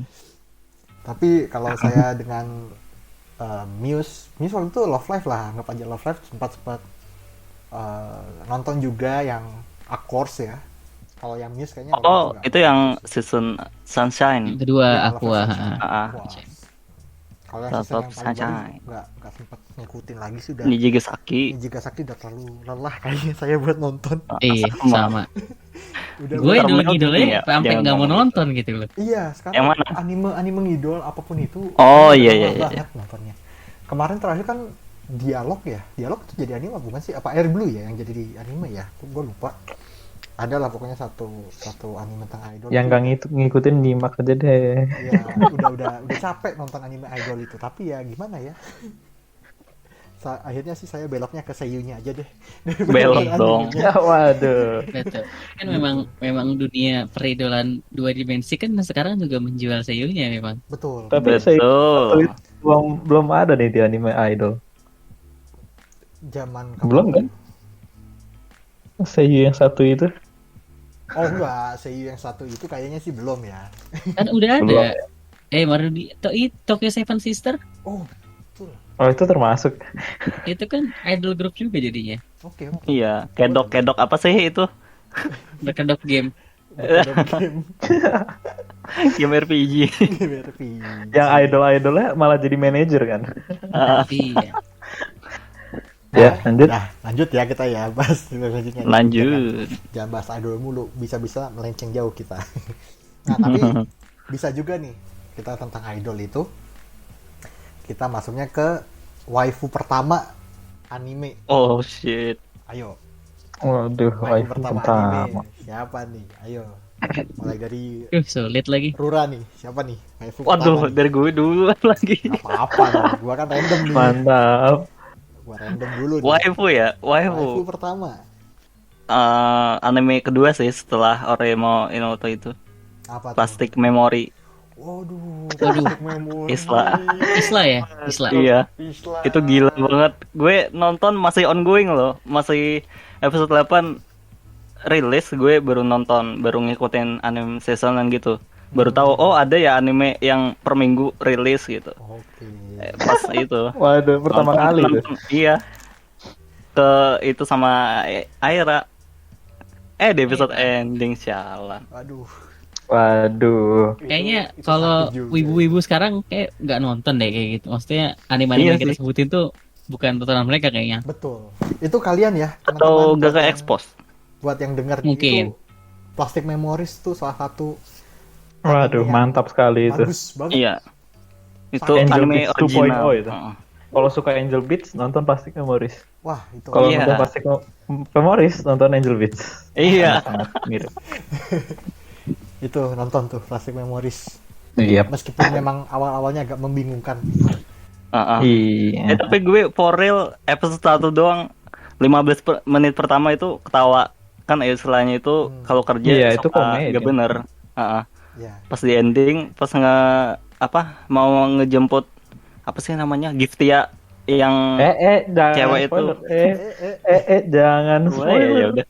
Tapi kalau saya dengan Muse waktu itu Love Live lah, anggap aja Love Live sempat nonton juga yang Accords ya. Kalau yang Muse kayaknya waktu Oh, nggak. itu yang season Sunshine. Kedua Iya, aku Love Live Sunshine. Ah, Wah. Kalau yang Love season yang Live paling baru Sunshine. nggak sempat ngikutin lagi sudah. Nijigasaki. Nijigasaki udah terlalu lelah kayaknya saya buat nonton. Iya, sama. Udah Gue Termel dulu gini ngidolnya ya, sampai jangan nggak mau ngomong nonton gitu loh. Iya, sekarang Yang mana? anime ngidol apapun itu. Oh, udah iya, lelah iya, iya. banget nontonnya. Kemarin terakhir kan dialog ya. Dialog itu jadi anime bukan sih? Apa Air Blue ya yang jadi di anime ya? Gue lupa. Ada lah pokoknya satu anime tentang idol. Yang gak ngikutin nyimak aja deh. Ya, udah capek nonton anime idol itu. Tapi ya gimana ya? Akhirnya sih saya beloknya ke seiyunya aja deh. Belok Daripada dong. animenya. Waduh. Betul. Kan memang dunia peridolan dua dimensi kan sekarang juga menjual seiyunya memang. Betul. Tapi saya Betul. belum ada nih di anime idol. Zaman Belum kan? Seiyu yang satu itu. Oh enggak, seiyu yang satu itu kayaknya sih belum ya. Kan udah Belum. ada. Baru di Tokyo Seven Sister Oh, betul. Oh itu termasuk. itu kan idol group juga jadinya. Oke. Iya, kedok apa sih itu? Berkedok game. Game Game RPG. RPG. Yang idolnya malah jadi manajer kan. Iya. Ya lanjut. Nah, lanjut ya kita ya bahas selanjutnya. Lanjut. Jangan bahas idol mulu, bisa-bisa melenceng jauh kita. Nah, tapi bisa juga nih kita tentang idol itu. Kita masuknya ke waifu pertama anime. Oh shit. Ayo, Waduh, waifu waifu pertama pertama. anime. Siapa nih? Ayo. Mulai dari Sulit lagi. Rura nih. Siapa nih? Waifu Waduh, pertama nih. dari gue dulu lagi. Nggak apa-apa dong. Gua kan random nih. Mantap. Gua random dulu nih. Waifu ya, Waifu waifu. pertama. Anime kedua sih setelah Oremo Inoto itu. Apa tuh? Plastic Memory. Waduh, Waduh. Plastic Memory. Isla. Isla ya? Isla. Iya. Isla. Itu gila banget. Gue nonton masih ongoing loh. Masih episode 8 rilis, gue baru nonton, baru ngikutin anime seasonan gitu. Baru tahu oh ada ya anime yang per minggu rilis gitu. Oke. Pas itu. Waduh, pertama Nonton- kali tuh. nonton, iya. Ke itu sama Aira. Di episode ending sialan. Aduh. Waduh. Kayaknya Itu kalau sakit juga. wibu-wibu sekarang kayak nggak nonton deh kayak gitu. Maksudnya anime-anime Iya yang kita sih. sebutin tuh bukan tontonan mereka kayaknya. Betul. Itu kalian ya, Atau teman-teman, gak ke buat expose. buat yang dengar Mungkin. itu Plastic Memories tuh salah satu Waduh, anime yang mantap sekali itu. bagus banget. Iya. Itu Angel anime Beats original. 2.0 itu. Heeh. Kalau suka Angel Beats, nonton Plastic Memories. Wah, itu. Kalau Iya. nonton Plastic Memories, nonton Angel Beats. Iya. Sangat mirip. Itu nonton tuh Plastic Memories. Iya. Meskipun memang awal-awalnya agak membingungkan. Heeh. Iya. Tapi gue for real episode 1 doang 15 menit pertama itu ketawa. Kan istilahnya itu kalau kerja Iya, itu suka komedi. gak bener. Heeh. Ya. Pas di ending, pas mau ngejemput apa sih namanya? Giftia yang Jangan Cewek itu. spoiler. Jangan Wah, spoiler. ya udah.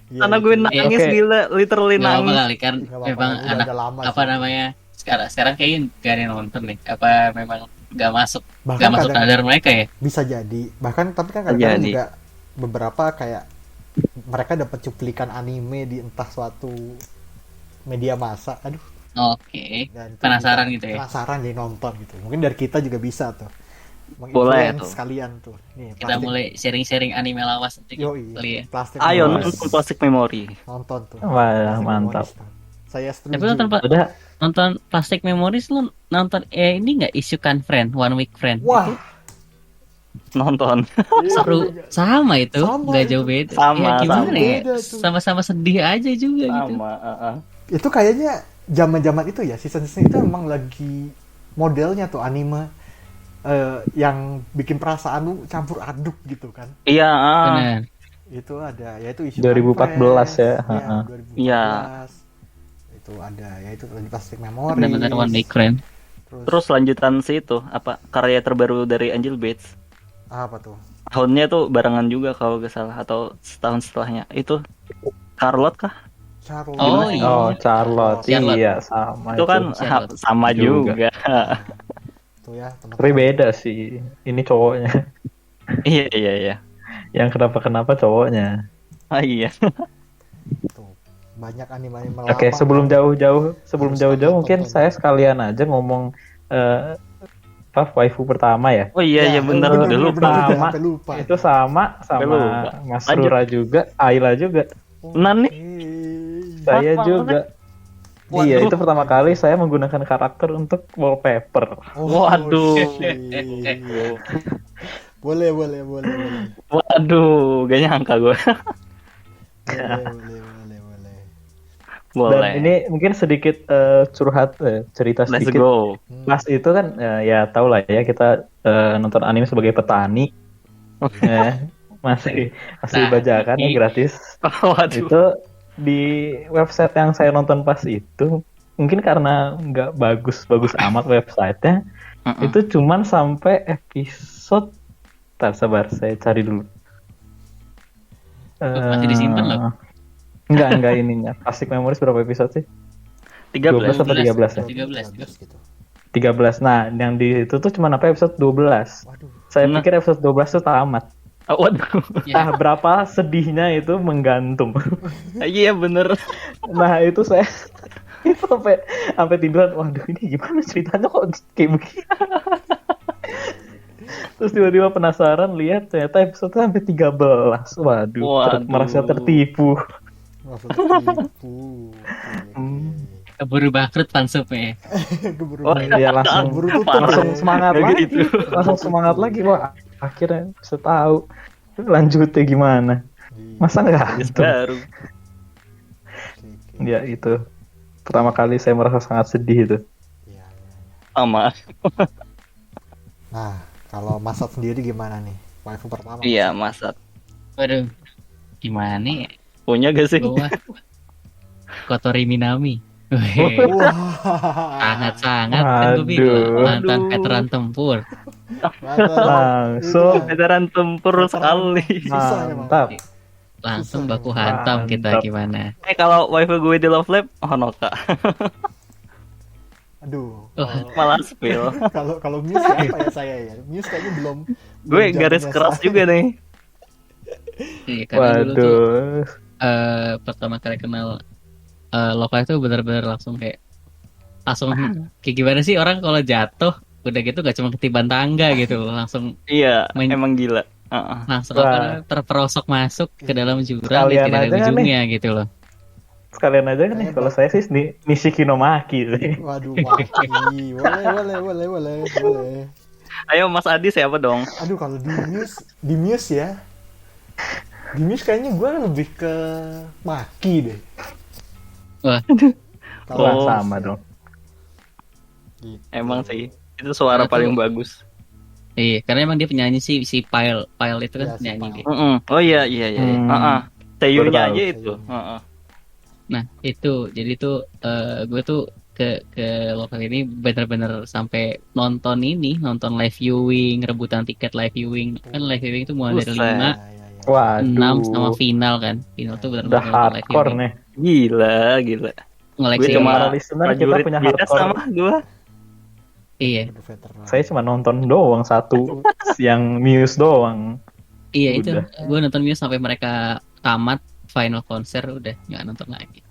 Iya, Karena gue itu. nangis Oke. gila, literally Nggak apa nangis. kali kan Nggak apa-apa, memang udah anak ada lama apa sih. namanya sekarang kayaknya gak ada yang nonton nih. Apa memang nggak masuk Bahkan nggak masuk kadang- radar mereka ya? Bisa jadi. Bahkan tapi kan kadang-kadang Jadi. juga beberapa kayak mereka dapat cuplikan anime di entah suatu media massa. Aduh, Oke. dan itu Penasaran juga gitu ya? Penasaran jadi nonton gitu. Mungkin dari kita juga bisa tuh. Boleh Menginfluence tuh. kalian tuh. Nih, Kita mulai sharing-sharing anime lawas nanti Yoi, kali ya. Plastic Ayo Memories. nonton Plastic Memory. Nonton tuh. Wah, Plastic mantap. Memories tuh. Saya setuju. Tapi nonton Udah, nonton Plastic Memories lu nonton ini nggak Isukan Friend, One Week Friend? Wah, Nonton. Seru sama itu, Sama nggak itu. jauh beda. Sama, Ya, gimana sama. ya? Beda tuh. Sama-sama sedih aja juga gitu. Sama, itu kayaknya zaman-zaman itu ya, season-season itu emang lagi modelnya tuh anime yang bikin perasaan lu campur aduk gitu kan. Iya, Benar. itu ada ya itu isu 2014 ya, Manifest, ya, heeh. 2014 Iya. itu ada ya itu lagi Plastic Memories. Benar-benar one day keren. Terus lanjutan sih itu apa karya terbaru dari Angel Beats. apa tuh? Tahunnya tuh barengan juga kalau gak salah atau setahun setelahnya. Itu Charlotte kah? Charlotte. Oh, iya. Oh, Charlotte. Charlotte. Iya, sama Itu kan Charlotte. sama Juga. juga. Itu ya Tapi teman-teman. beda sih. Ini cowoknya. Iya iya iya. Yang kenapa cowoknya. Ah iya. Tuh, banyak anime-anime Oke, lama sebelum kan. jauh-jauh Harus kalian mungkin tonton. saya sekalian aja ngomong waifu pertama ya. Oh iya iya benar bener, udah bener, lupa. bener. gua. Sama. Sampai lupa. Itu sama lupa. Mas Lanjut. Rura juga, Ayla juga. Nani? Saya Mas, juga. Waduh. Iya, itu pertama kali saya menggunakan karakter untuk wallpaper. Waduh. shit. Boleh. Waduh, gak nyangka gue. Boleh. Boleh. Dan ini mungkin sedikit curhat cerita Let's sedikit. go. Pas itu kan ya tau lah ya kita nonton anime sebagai petani. Masih Nah, bajakan ya ini- gratis. Waduh. Itu di website yang saya nonton pas itu mungkin karena nggak bagus amat websitenya, Mm-mm. itu cuman sampai episode. Tar, sabar saya cari dulu. Masih disimpan loh. Enggak ininya. Plastic Memories berapa episode sih? 12 13. apa 13 ya? 13 gitu. 13. Nah, yang di itu tuh cuma apa episode 12. Waduh. Saya Nah. pikir episode 12 tuh tamat. Oh, waduh. Ya. Ah, berapa sedihnya itu menggantung. Iya bener. Nah, itu saya itu sampai tiduran, waduh ini gimana ceritanya kok kayak begini. Terus tiba-tiba penasaran lihat ternyata episode sampai 13. Waduh, Waduh. merasa tertipu. Maksudnya tipu. Hmm. Keburu bangkrut fansubnya. Oh, Ya langsung Buru tutup. langsung semangat Kayak lagi. gitu. Langsung semangat lagi. Wah, akhirnya bisa tahu lanjutnya gimana. Masa nggak gitu? Baru. Ya itu pertama kali saya merasa sangat sedih itu. Iya. Sama. Nah, kalau Masat sendiri gimana nih? Waifu pertama. Iya, Masat. Waduh, gimana ya? Punya gak sih? Gua Kotori Minami. Wih, Wah. sangat-sangat kan gue bilang mantan Aduh. veteran tempur. Langsung. Veteran tempur sekali. Mantap. Langsung Susah, baku emang. hantam kita Mantap. gimana. Kalau waifu gue di Love Lab, Honoka. Aduh. Malah spill. Kalau Muse ya apa ya saya ya? Muse kayaknya belum. Gue belum garis zamannya keras saya. juga nih. Iya, karena dulu tuh Waduh. pertama kali kenal lokal itu benar-benar langsung kayak gimana sih orang kalau jatuh udah gitu gak cuma ketiban tangga gitu langsung Iya, Main- emang gila. Heeh. langsung Wah. terperosok masuk ke dalam jurang Sekalian yang tidak ada aja kan ujungnya gitu loh. Sekalian aja kan nih, kalau saya sih Nishiki no Maki sih. Waduh, maki. Boleh. Ayo Mas Adi siapa dong? Aduh, kalau di Muse ya. Di Muse kayaknya gue lebih ke Maki deh. Wah, Kalau Wah, Oh. sama dong. gitu. Emang sih. Itu suara Karena paling tuh- bagus. iya karena emang dia penyanyi si Pile itu kan Iya, si penyanyi Pile. dia. Mm-mm. Oh iya. Hmm. Heeh. Seiyunya Baru tahu. aja itu. Heeh. Nah itu jadi tuh gue tuh ke lokal ini bener-bener sampai nonton live viewing, rebutan tiket live viewing kan live viewing itu mulai dari Buset. 5, Ya. Waduh. 6 sama final kan. Final tuh Udah bener-bener nonton live hardcore viewing. nih. Gila. Ngeleksi Gue cuma Para listener, kita prajurit punya biasa hardcore. sama gue. Iya, Udah veteran. Saya cuma nonton doang satu yang Muse doang. iya itu. Udah. Gue nonton Muse sampai mereka tamat final konser udah nggak nonton lagi.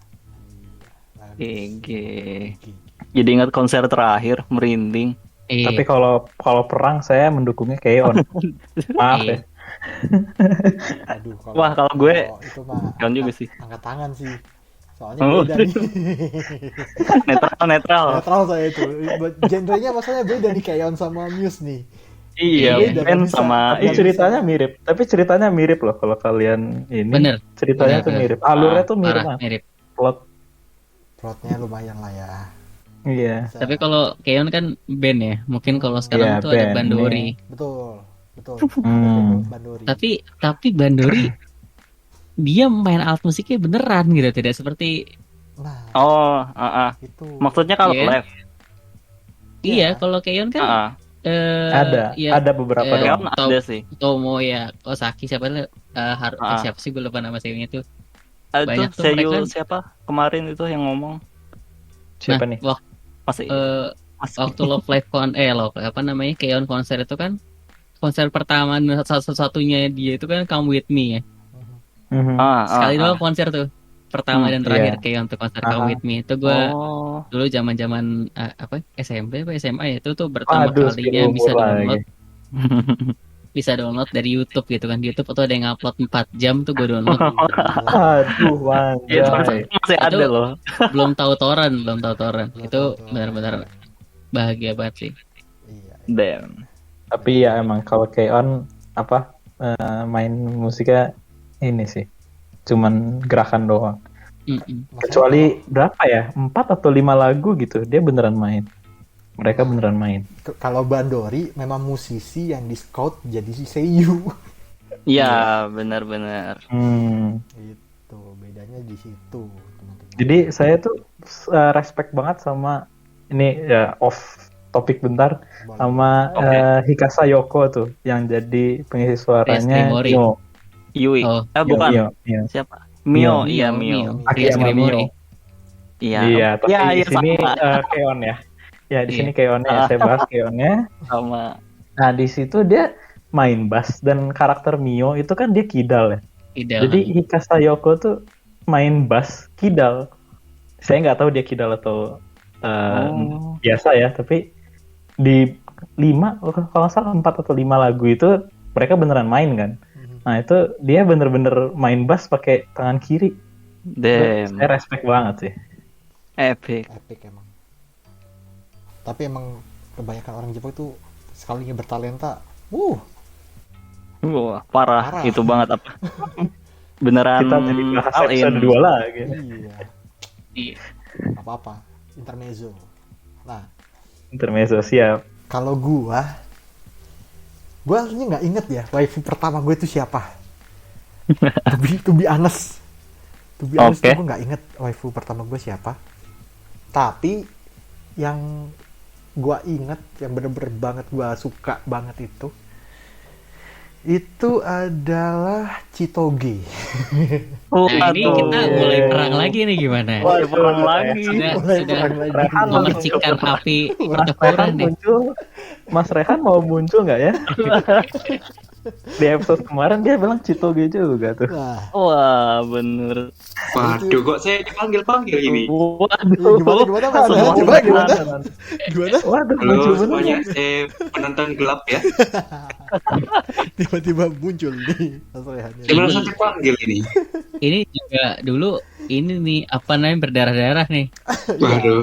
GG. Jadi ingat konser terakhir merinding. Iya. Tapi kalau perang saya mendukungnya Keon. Maaf ya. Iya. Aduh, Wah, kalau gue itu mah Keon juga sih. angkat tangan sih. Soalnya Oh. beda nih. Netral. Netral saya itu. Genrenya maksudnya beda nih Keon sama Muse nih. Iya, Beda, Ben nggak bisa. sama Tapi Iya. ceritanya mirip loh kalau kalian ini. Bener. Ceritanya Bener. tuh mirip. Alurnya tuh mirip. Parah, Mas. mirip. Plot. Plotnya lumayan lah ya. Iya. Bisa- Tapi kalau Keon kan band ya, mungkin kalau sekarang Iya, tuh ada band, Bandori. betul. Hmm. Bandori. Tapi Bandori dia main alat musiknya beneran gitu, tidak seperti Nah, Oh, itu. maksudnya kalau Iya. live, Iya. Iya, kalau Keon kan ya Ada beberapa Keon doang. ada sih. Tomo ya, Osaki siapa tuh? Ah. Siapa sih, gue lupa nama sayunya tuh. Itu Banyak tuh Seiyu mereka. siapa kemarin itu yang ngomong Siapa Nah, nih? masih masih waktu Love Live apa namanya, Keon konser itu kan konser pertama dan satu-satunya dia itu kan Come With Me ya. Mhm. Sekali doang konser tuh. Pertama dan terakhir Iya. Keon tuh konser Aha. Come With Me. Itu gue Oh, dulu zaman-zaman apa SMP apa SMA ya, itu tuh pertama Aduh, kalinya bisa umur download lagi. dari YouTube gitu kan. Di YouTube atau ada yang upload 4 jam tuh gue download. Aduh, itu anjay. masih ada Itu- loh. belum tahu torrent. Belum Itu tahu torrent. benar-benar bahagia banget sih. Iya. Damn. Tapi ya emang kalau K-On main musiknya ini sih. Cuman gerakan doang. Mm-mm. Maksudnya Kecuali berapa ya? 4 atau 5 lagu gitu. Dia beneran main. Mereka beneran main. kalau Bandori memang musisi yang di scout jadi si seiyu. Iya, benar-benar. Itu bedanya di situ, teman-teman. Jadi saya tuh respect banget sama ini ya off topik bentar Boleh. sama Oke. Hikasa Yoko tuh yang jadi pengisi suaranya Mori. Mio. Yui. Oh, Bukan. Mio. Siapa? Mio, Mio. iya Mio. Akiyama Mori. Mio. Iya. Iya, tapi Iya, di sini sama. Keon ya. Ya di Iya. sini Keonnya ya, saya bahas Keonnya. Sama. Nah di situ dia main bass dan karakter Mio itu kan dia kidal ya. Tidak. Jadi Hikasa Yoko tuh main bass kidal. Saya nggak tahu dia kidal atau biasa ya, tapi di 5 kalau nggak salah 4 atau 5 lagu itu mereka beneran main kan. Nah itu dia bener-bener main bass pakai tangan kiri. Damn. Saya respect banget sih. Epic. Epic emang. Tapi emang kebanyakan orang Jepang tuh sekalinya bertalenta. Wah, parah. Parah. Itu banget apa? Beneran Kita jadi bahas all in. episode 2 lagi. Iya. Iya. Apa-apa. Intermezzo. Nah, Intermezzo siap. kalau gua aslinya nggak inget ya waifu pertama gue itu siapa. to be honest. Oke. Gue nggak inget waifu pertama gue siapa. Tapi yang gua inget, yang bener-bener banget gua suka banget itu adalah Chitoge. Nah, ini kita mulai perang lagi nih gimana? Wah, perang lagi. Sudah perang lagi. Rehan memercikan api Mas pertempuran Rehan nih. muncul. Mas Rehan mau muncul nggak ya? Di episode kemarin dia bilang Chitoge juga tuh. Nah, Wah, bener. Waduh, kok saya dipanggil-panggil ini? Waduh. gimana Mas? Semua Gimana? Waduh, Halo muncul semuanya, bener. saya penonton gelap ya. Tiba-tiba muncul nih Mas Rehan. Saya merasa terpanggil ini. Ini juga dulu ini nih apa namanya, berdarah-darah nih. Waduh,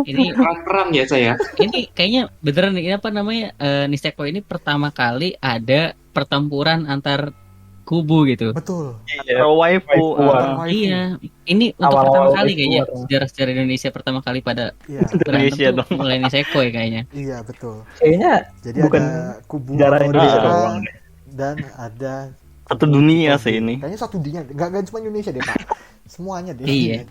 Ini perang ya saya. ini kayaknya beneran nih, ini apa namanya, Niseko ini pertama kali ada pertempuran antar kubu gitu. Betul. Iya. Waifu. Waifu. Iya, ini untuk Awal-awal pertama kali itu kayaknya orang. sejarah Indonesia pertama kali pada Iya, Indonesia berantem tuh dong. mulai Niseko ya kayaknya. iya betul. Kayaknya Jadi bukan ada kubu sejarah Indonesia otorita doang deh. dan ada Satu dunia sih ini. Kayaknya satu dunia, nggak cuma Indonesia deh Pak. Semuanya deh. Iya.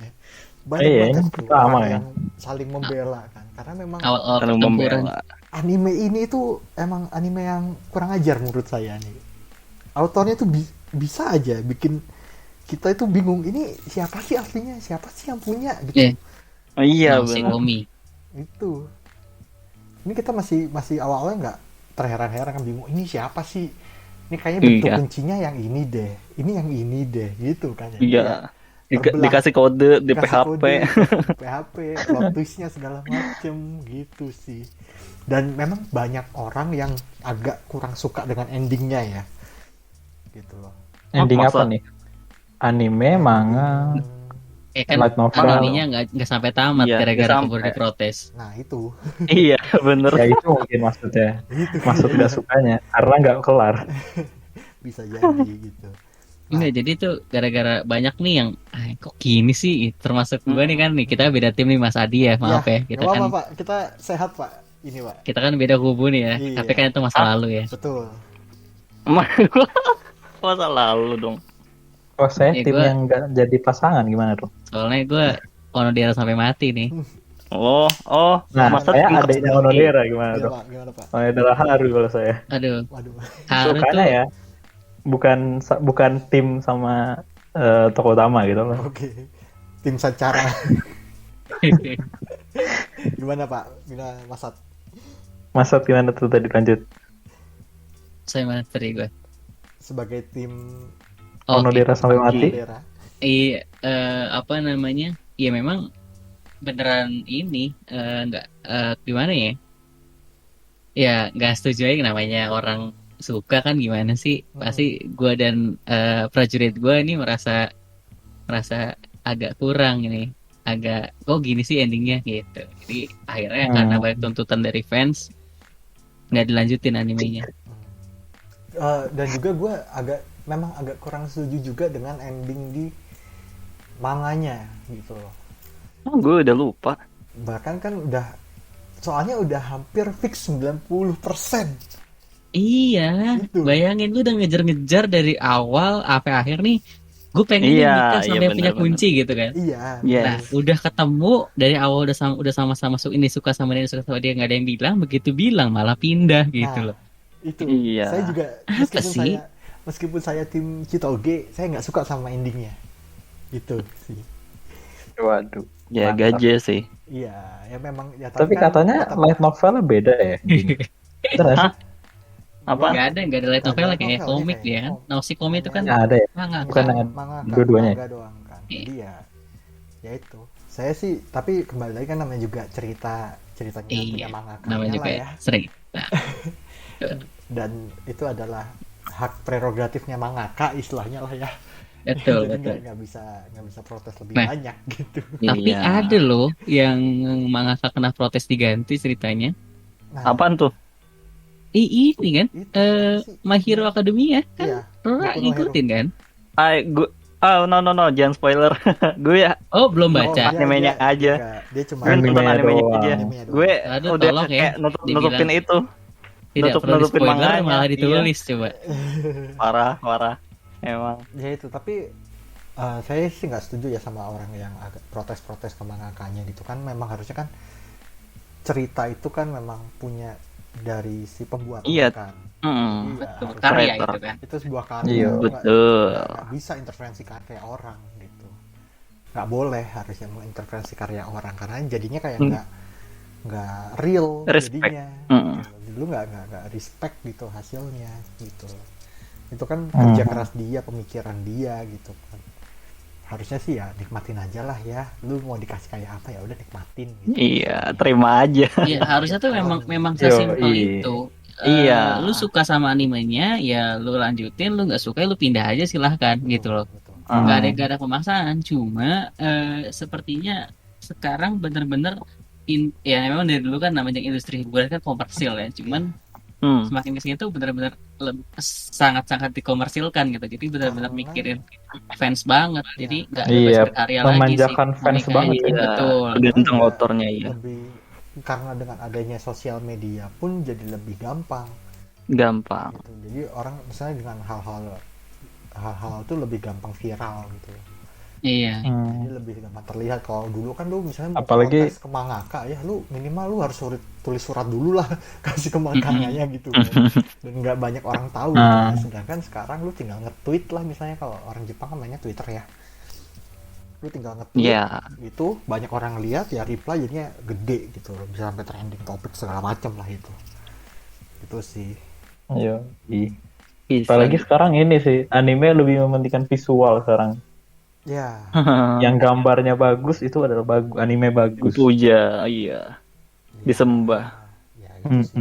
Banyak Iya, banget ini tuh pertama orang ya. yang saling membela kan. Karena memang Awal-awal Saling pertempuran. membela. anime ini tuh emang anime yang kurang ajar menurut saya nih. Autornya tuh bisa aja bikin kita itu bingung. Ini siapa sih aslinya? Siapa sih yang punya? Gitu. Iya. Oh, iya, Nah, si bener. Omi. Itu. Ini kita masih awal-awalnya nggak terheran-heran kan, bingung. Ini siapa sih? Ini kayaknya bentuk Iya. kencinya yang ini deh. Ini yang ini deh, gitu kan ya. Iya. Terbelah. Dikasih kode di Dikasih PHP. kode, PHP, plot twistnya segala macem gitu sih. Dan memang banyak orang yang agak kurang suka dengan endingnya ya, gitu loh. Ending Masa? apa nih? Anime, manga, Kan light novel. animenya nggak sampai tamat Iya, gara-gara nggak keburu sampai. diprotes. Nah itu, Iya, bener. Ya itu mungkin maksudnya. itu Maksud gak sukanya karena nggak kelar. bisa jadi gitu. Enggak, jadi tuh gara-gara banyak nih yang kok gini sih, termasuk gue nih kan nih, kita beda tim nih Mas Adi ya, maaf ya, kita nggak kan apa-apa, Pak. Kita sehat Pak. Ini Pak. kita kan beda kubu nih ya, Iya. tapi kan itu masa lalu ya. Betul. Masa lalu dong. Oh, saya Ya, tim gua- yang nggak jadi pasangan gimana tuh? Soalnya gue Onodera sampai mati nih. Oh, Nah, masa saya tim adiknya Katsuki? Onodera gimana tuh? Gimana Pak? Onodera Haru kalau saya. Aduh, Waduh. Haru Sukanya tuh ya, bukan tim sama tokoh utama gitu loh. Oke. Tim secara gimana Pak? Gimana Masat? Masa gimana tuh tadi lanjut? saya mana tadi gue. Sebagai tim Oke. Onodera sampai mati. Daerah. Iya, apa namanya? Ya memang beneran ini nggak gimana ya? Ya nggak setuju aja namanya orang suka kan gimana sih? Pasti gue dan prajurit gue ini merasa agak kurang ini, agak kok gini sih endingnya gitu. Jadi akhirnya karena banyak tuntutan dari fans nggak dilanjutin animenya. Dan juga gue memang agak kurang setuju juga dengan ending di manganya gitu loh. Oh, gue udah lupa. Bahkan kan soalnya udah hampir fix 90%. Iya, Gitu. bayangin lu udah ngejar-ngejar dari awal sampai akhir nih. Gue pengen Iya, nikah iya, sampai punya bener-bener. kunci gitu kan. Iya. Yes. Nah, udah ketemu dari awal udah sama-sama ini suka sama dia, suka sama dia, nggak ada yang bilang, begitu bilang malah pindah gitu Nah, loh. itu. Iya. Saya juga Apa sih? meskipun saya tim Chitoge, saya nggak suka sama endingnya. Gitu sih. Waduh. Ya Mantap. gaje sih. Iya, ya memang ya Tapi kan katanya tetap- light novelnya beda ya. Bener nggak sih? Hah? Apa? Nggak ada light Nggak novel ada kayak novel, komik kayaknya. dia kan. Naoshi komik itu kan Nggak ada ya? manga. Bukan yang mangaka, dua-duanya. manga doang kan. Jadi ya itu. Saya sih tapi kembali lagi kan namanya juga ceritanya punya Iya, mangaka namanya juga lah ya. sering. Nah, Dan itu adalah hak prerogatifnya mangaka istilahnya lah ya. betul, Jadi betul. nggak bisa protes lebih Nah. banyak gitu. Tapi Iya. ada loh yang mangaka kena protes diganti ceritanya. Nah, Apaan tuh? Ini kan itu apa sih? My Hero Academia kan Iya. Rora Boku no ngikutin kan? Gue no, jangan spoiler. Gue ya Oh belum Oh, baca. dia- Animenya dia- aja. Dia cuma gue nonton Animenya animenya doang. aja. Animenya doang. Gue Aduh, udah tolong ya, kayak nutupin dibilang. itu. Tidak perlu nutupin spoiler manganya, malah iya. ditulis coba. Parah. Emang. Ya itu, tapi saya sih nggak setuju ya sama orang yang agak protes-protes ke mangakanya gitu kan. Memang harusnya kan cerita itu kan memang punya dari si pembuat Iya. kan. Mm. Betul, harus- karya Creator. itu kan. itu sebuah karya. Iya, Nggak- betul. nggak bisa intervensi karya orang gitu. Nggak boleh harusnya mengintervensi karya orang karena jadinya kayak nggak real Respect. jadinya. Mm. Lu nggak respect gitu hasilnya gitu. Itu kan kerja keras dia, pemikiran dia gitu kan. Harusnya sih ya nikmatin aja lah ya. Lu mau dikasih kayak apa ya udah nikmatin gitu. Iya, terima aja. Iya harusnya tuh memang Yo, sesimpel iya. itu. Iya. Lu suka sama animenya ya lu lanjutin, lu nggak suka ya lu pindah aja silahkan gitu loh. Betul. Nggak ada pemaksaan. Cuma sepertinya sekarang bener-bener ya memang dari dulu kan namanya industri hiburan kan komersil ya. Cuman semakin kesini tuh benar-benar sangat-sangat dikomersilkan gitu. Jadi benar-benar mikirin fans banget. Jadi nggak Iya, bebas berkarya lagi sih. memanjakan fans Mereka banget ini. ya. Betul. Tergantung Iya. autornya ya. Lebih karena dengan adanya sosial media pun jadi lebih gampang Gampang. gitu. Jadi orang misalnya dengan hal-hal itu lebih gampang viral gitu. Iya. Jadi lebih gampang terlihat. Kalau dulu kan lu misalnya mau Apalagi- protes ke mangaka ya lu minimal lu harus tulis surat dulu lah kasih ke mangakanya gitu kan. Dan nggak banyak orang tahu gitu. Ah. Sedangkan sekarang lu tinggal nge-tweet lah misalnya kalau orang Jepang kan mainnya Twitter ya. Lu tinggal nge-tweet Iya. itu banyak orang lihat ya reply jadinya gede gitu bisa sampai trending topik segala macam lah itu sih. Iya. Bisa. Apalagi sekarang ini sih anime lebih mementingkan visual sekarang. Ya Yang gambarnya bagus itu adalah anime bagus. Puja, iya. Disembah. ya itu sih.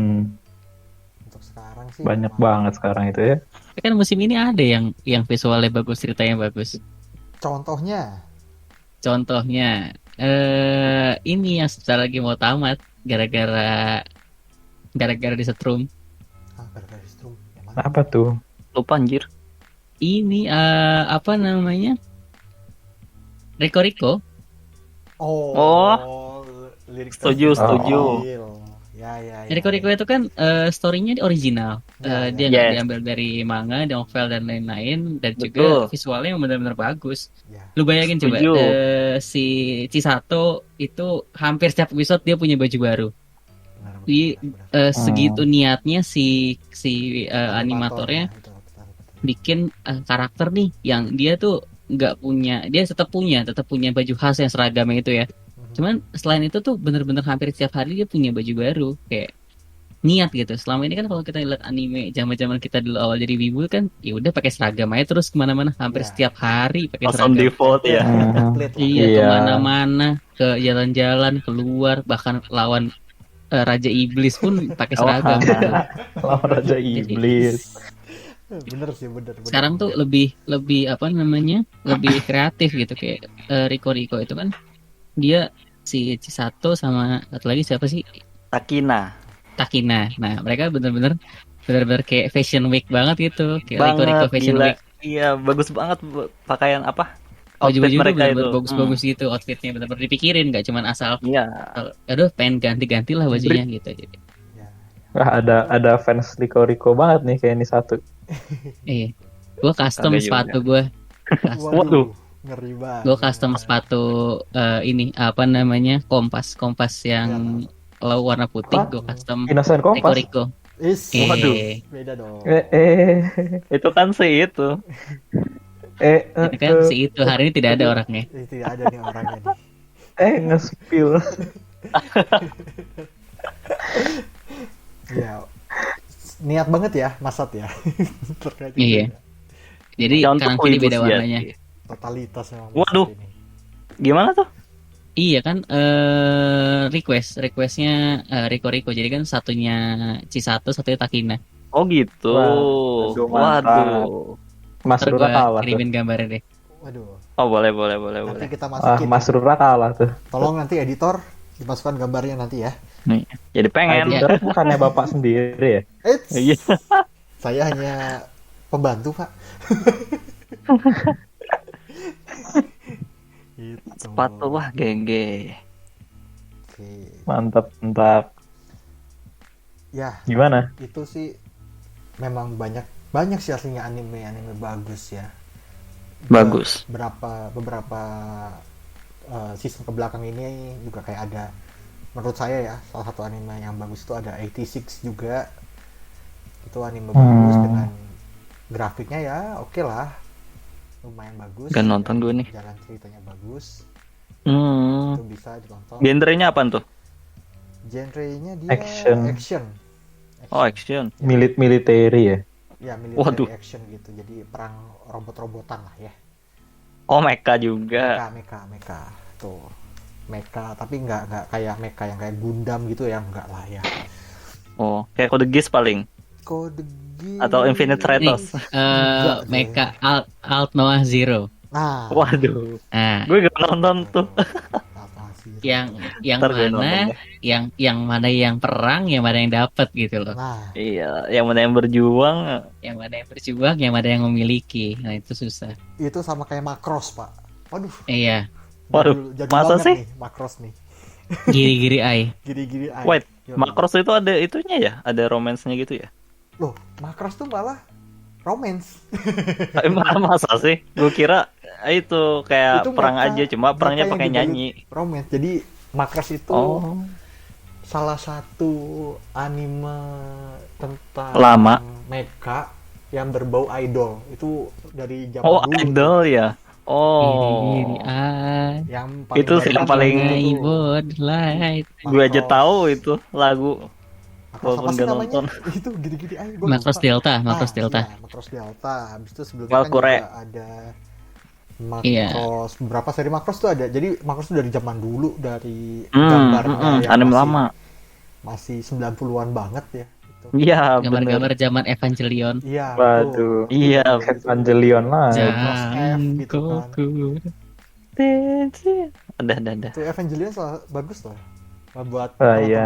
Untuk sekarang sih Banyak memang banget sekarang itu ya. Tapi kan musim ini ada yang visualnya bagus, ceritanya bagus. contohnya Contohnya ini yang sebentar lagi mau tamat gara-gara disetrum. gara-gara Strum yang mana? Apa tuh? Lupa anjir. Ini apa namanya? Riko. Oh, lirik Setuju. Gokil. Riko Riko itu kan story-nya di original. Dia nggak Yes. diambil dari manga, novel dan lain-lain, dan Betul. juga visualnya yang benar-benar bagus. Ya. Lu bayangin coba, Setuju. si Chisato itu hampir setiap episode dia punya baju baru. Benar. Segitu niatnya si animatornya Betul. bikin karakter nih yang dia tuh nggak punya, dia tetap punya baju khas yang seragamnya itu ya. Cuman selain itu tuh bener-bener hampir setiap hari dia punya baju baru, kayak niat gitu. Selama ini kan kalau kita lihat anime zaman-zaman kita dulu awal jadi wibu kan, ya udah pakai seragam aja terus kemana-mana, hampir Ya. setiap hari pakai Langsung seragam. default ya. Template lah. Iya, Iya. kemana-mana, ke jalan-jalan, keluar, bahkan lawan Raja Iblis pun pakai seragam. Lawan Raja Iblis. Bener sih, bener. Sekarang tuh lebih apa namanya, lebih kreatif gitu, kayak Riko itu kan dia si Chisato sama satu lagi siapa sih, Takina. Takina. Nah mereka bener-bener kayak fashion week banget gitu, kayak Riko Banget fashion gila. week. Iya, bagus banget pakaian apa? Baju-baju Outfit itu mereka bener-bener itu. bagus-bagus gitu, outfitnya bener-bener dipikirin, nggak cuman asal Iya. aduh pengen ganti-ganti lah bajunya gitu. Jadi Wah, ada fans Riko banget nih kayak ini satu. iya, gue custom Kagak juga. sepatu gue. Waduh. Ngeri banget. Gue custom sepatu ini apa namanya, kompas yang warna putih. Apa? Gue custom Innocent Kompas. Riko. Is, Waduh. beda dong. Itu kan sih itu. Itu kan si itu hari ini tidak ada orangnya. Tidak ada nih orangnya nih. Nge-spill. Ya, niat banget ya, Masat ya. Terkait itu Iya. ya. Jadi Contoh kanan kiri wibu beda sih, warnanya. ya. Totalitas memang. Waduh. Masat ini. Gimana tuh? Iya kan, requestnya Riko. Jadi kan satunya Chisato, satunya Takina. Oh gitu. Waduh, mantap. Waduh. Mas Ntar Rura gua kalah tuh. kirimin gambarnya deh. Waduh. Oh boleh. Nanti kita Ah, masukin. Mas Rura kalah tuh. Tolong nanti editor dimasukkan gambarnya nanti ya. Nih, jadi pengen. Editor bukannya bapak sendiri ya? Eits, Iya. saya hanya pembantu, Pak. Gitu. Sepatu wah gege. Oke. Mantap. Ya, Gimana? itu sih memang banyak sih aslinya anime bagus ya. Bagus. Beberapa season ke belakang ini juga kayak ada, menurut saya ya, salah satu anime yang bagus itu ada 86 juga. Itu anime bagus dengan grafiknya ya oke lah, lumayan bagus. Gak nonton gue nih. Jalan ceritanya bagus, Hmm. itu bisa ditonton. Genrenya apaan tuh? Genrenya dia Action. Oh action. Military ya? Ya, military Waduh. action gitu. Jadi perang robot-robotan lah ya. Oh mecha juga. Mecha tuh. Mecha, tapi nggak kayak mecha yang kayak Gundam gitu ya, nggak lah ya. Oh kayak Code Geass paling. Kode Geass. Atau Infinite Stratos. Enggak deh. Mecha Alt Noah Zero. Nah, Waduh. Nah, Gue gak nonton tuh. apa sih? yang Ntar gue mana nonton yang mana yang perang, yang mana yang dapat gitu loh. Nah, Iya, yang mana yang berjuang. Yang mana yang berjuang, yang mana yang memiliki. Nah, itu susah. itu sama kayak Macross, Pak. Waduh. Iya, Waduh, jadul masa banget sih? nih Macross nih. giri-giri ai. Giri-giri ay. Wait, Yo. Macross itu ada itunya ya? Ada romance-nya gitu ya? Loh, Macross tuh malah romance. Masa sih? Gue kira itu kayak Itu perang mecha- aja, cuma perangnya mecha pakai yang nyanyi. Romance. Jadi Macross itu Oh, salah satu anime tentang Lama. mecha yang berbau idol. Itu dari zaman oh dulu. idol ya. Giri-giri Oh, ai. Yang Itu sih yang paling- Ibod light. gue aja tahu itu lagu. Macross walaupun apa sih nggak namanya? nonton. Itu gini-gini aja gua Macross lupa. Delta, Macross Delta. Iya, Macross Delta. Habis itu sebelumnya Valkyrie. kan juga ada Iya. Macross. Beberapa seri Macross tuh ada. Jadi Macross tuh dari zaman dulu, dari Hmm, gambarnya yang anime masih, lama. masih 90-an banget ya. Gitu. Iya, bener. Gambar-gambar zaman Evangelion. Iya, Waduh. Iya. Evangelion lah. Macross F Jangan gitu kan. kuku. Ada. Itu Evangelion bagus loh. Nah, buat Ah, teman-teman iya.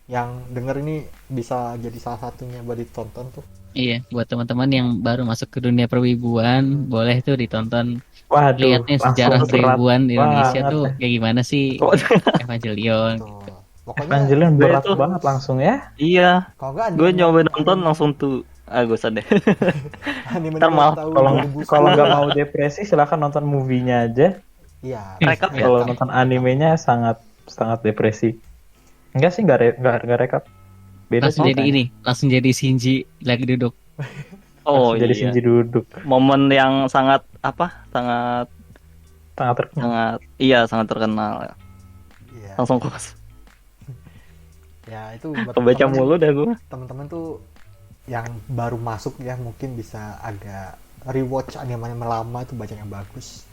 yang denger ini bisa jadi salah satunya buat ditonton tuh. Iya, buat teman-teman yang baru masuk ke dunia perwibuan, boleh tuh ditonton. Waduh. Lihatnya sejarah langsung berat perwibuan di Indonesia banget tuh ya. kayak gimana sih Oh, Evangelion. Tuh. Pokoknya Evangelion Gue berat tuh- banget langsung ya. Iya, kalau nggak gue anime- nyoba nonton anime- langsung tuh. Gue sadar. anime Ntar maaf, tahun Kalau 2010. kalau nggak mau depresi silakan nonton movie-nya aja. Iya. Rekap ya? Kalau nonton animenya sangat sangat depresi. Enggak sih, nggak rekap. Beda Langsung jadi ceritanya. langsung jadi Shinji lagi duduk. Oh Langsung jadi iya. Shinji duduk. Momen yang sangat apa? Sangat Sangat terkenal. sangat terkenal. Iya. Langsung kos. Ya itu buat Kebaca teman- mulu dah gue. teman-teman tuh yang baru masuk ya mungkin bisa agak rewatch anime lama itu banyak yang bagus.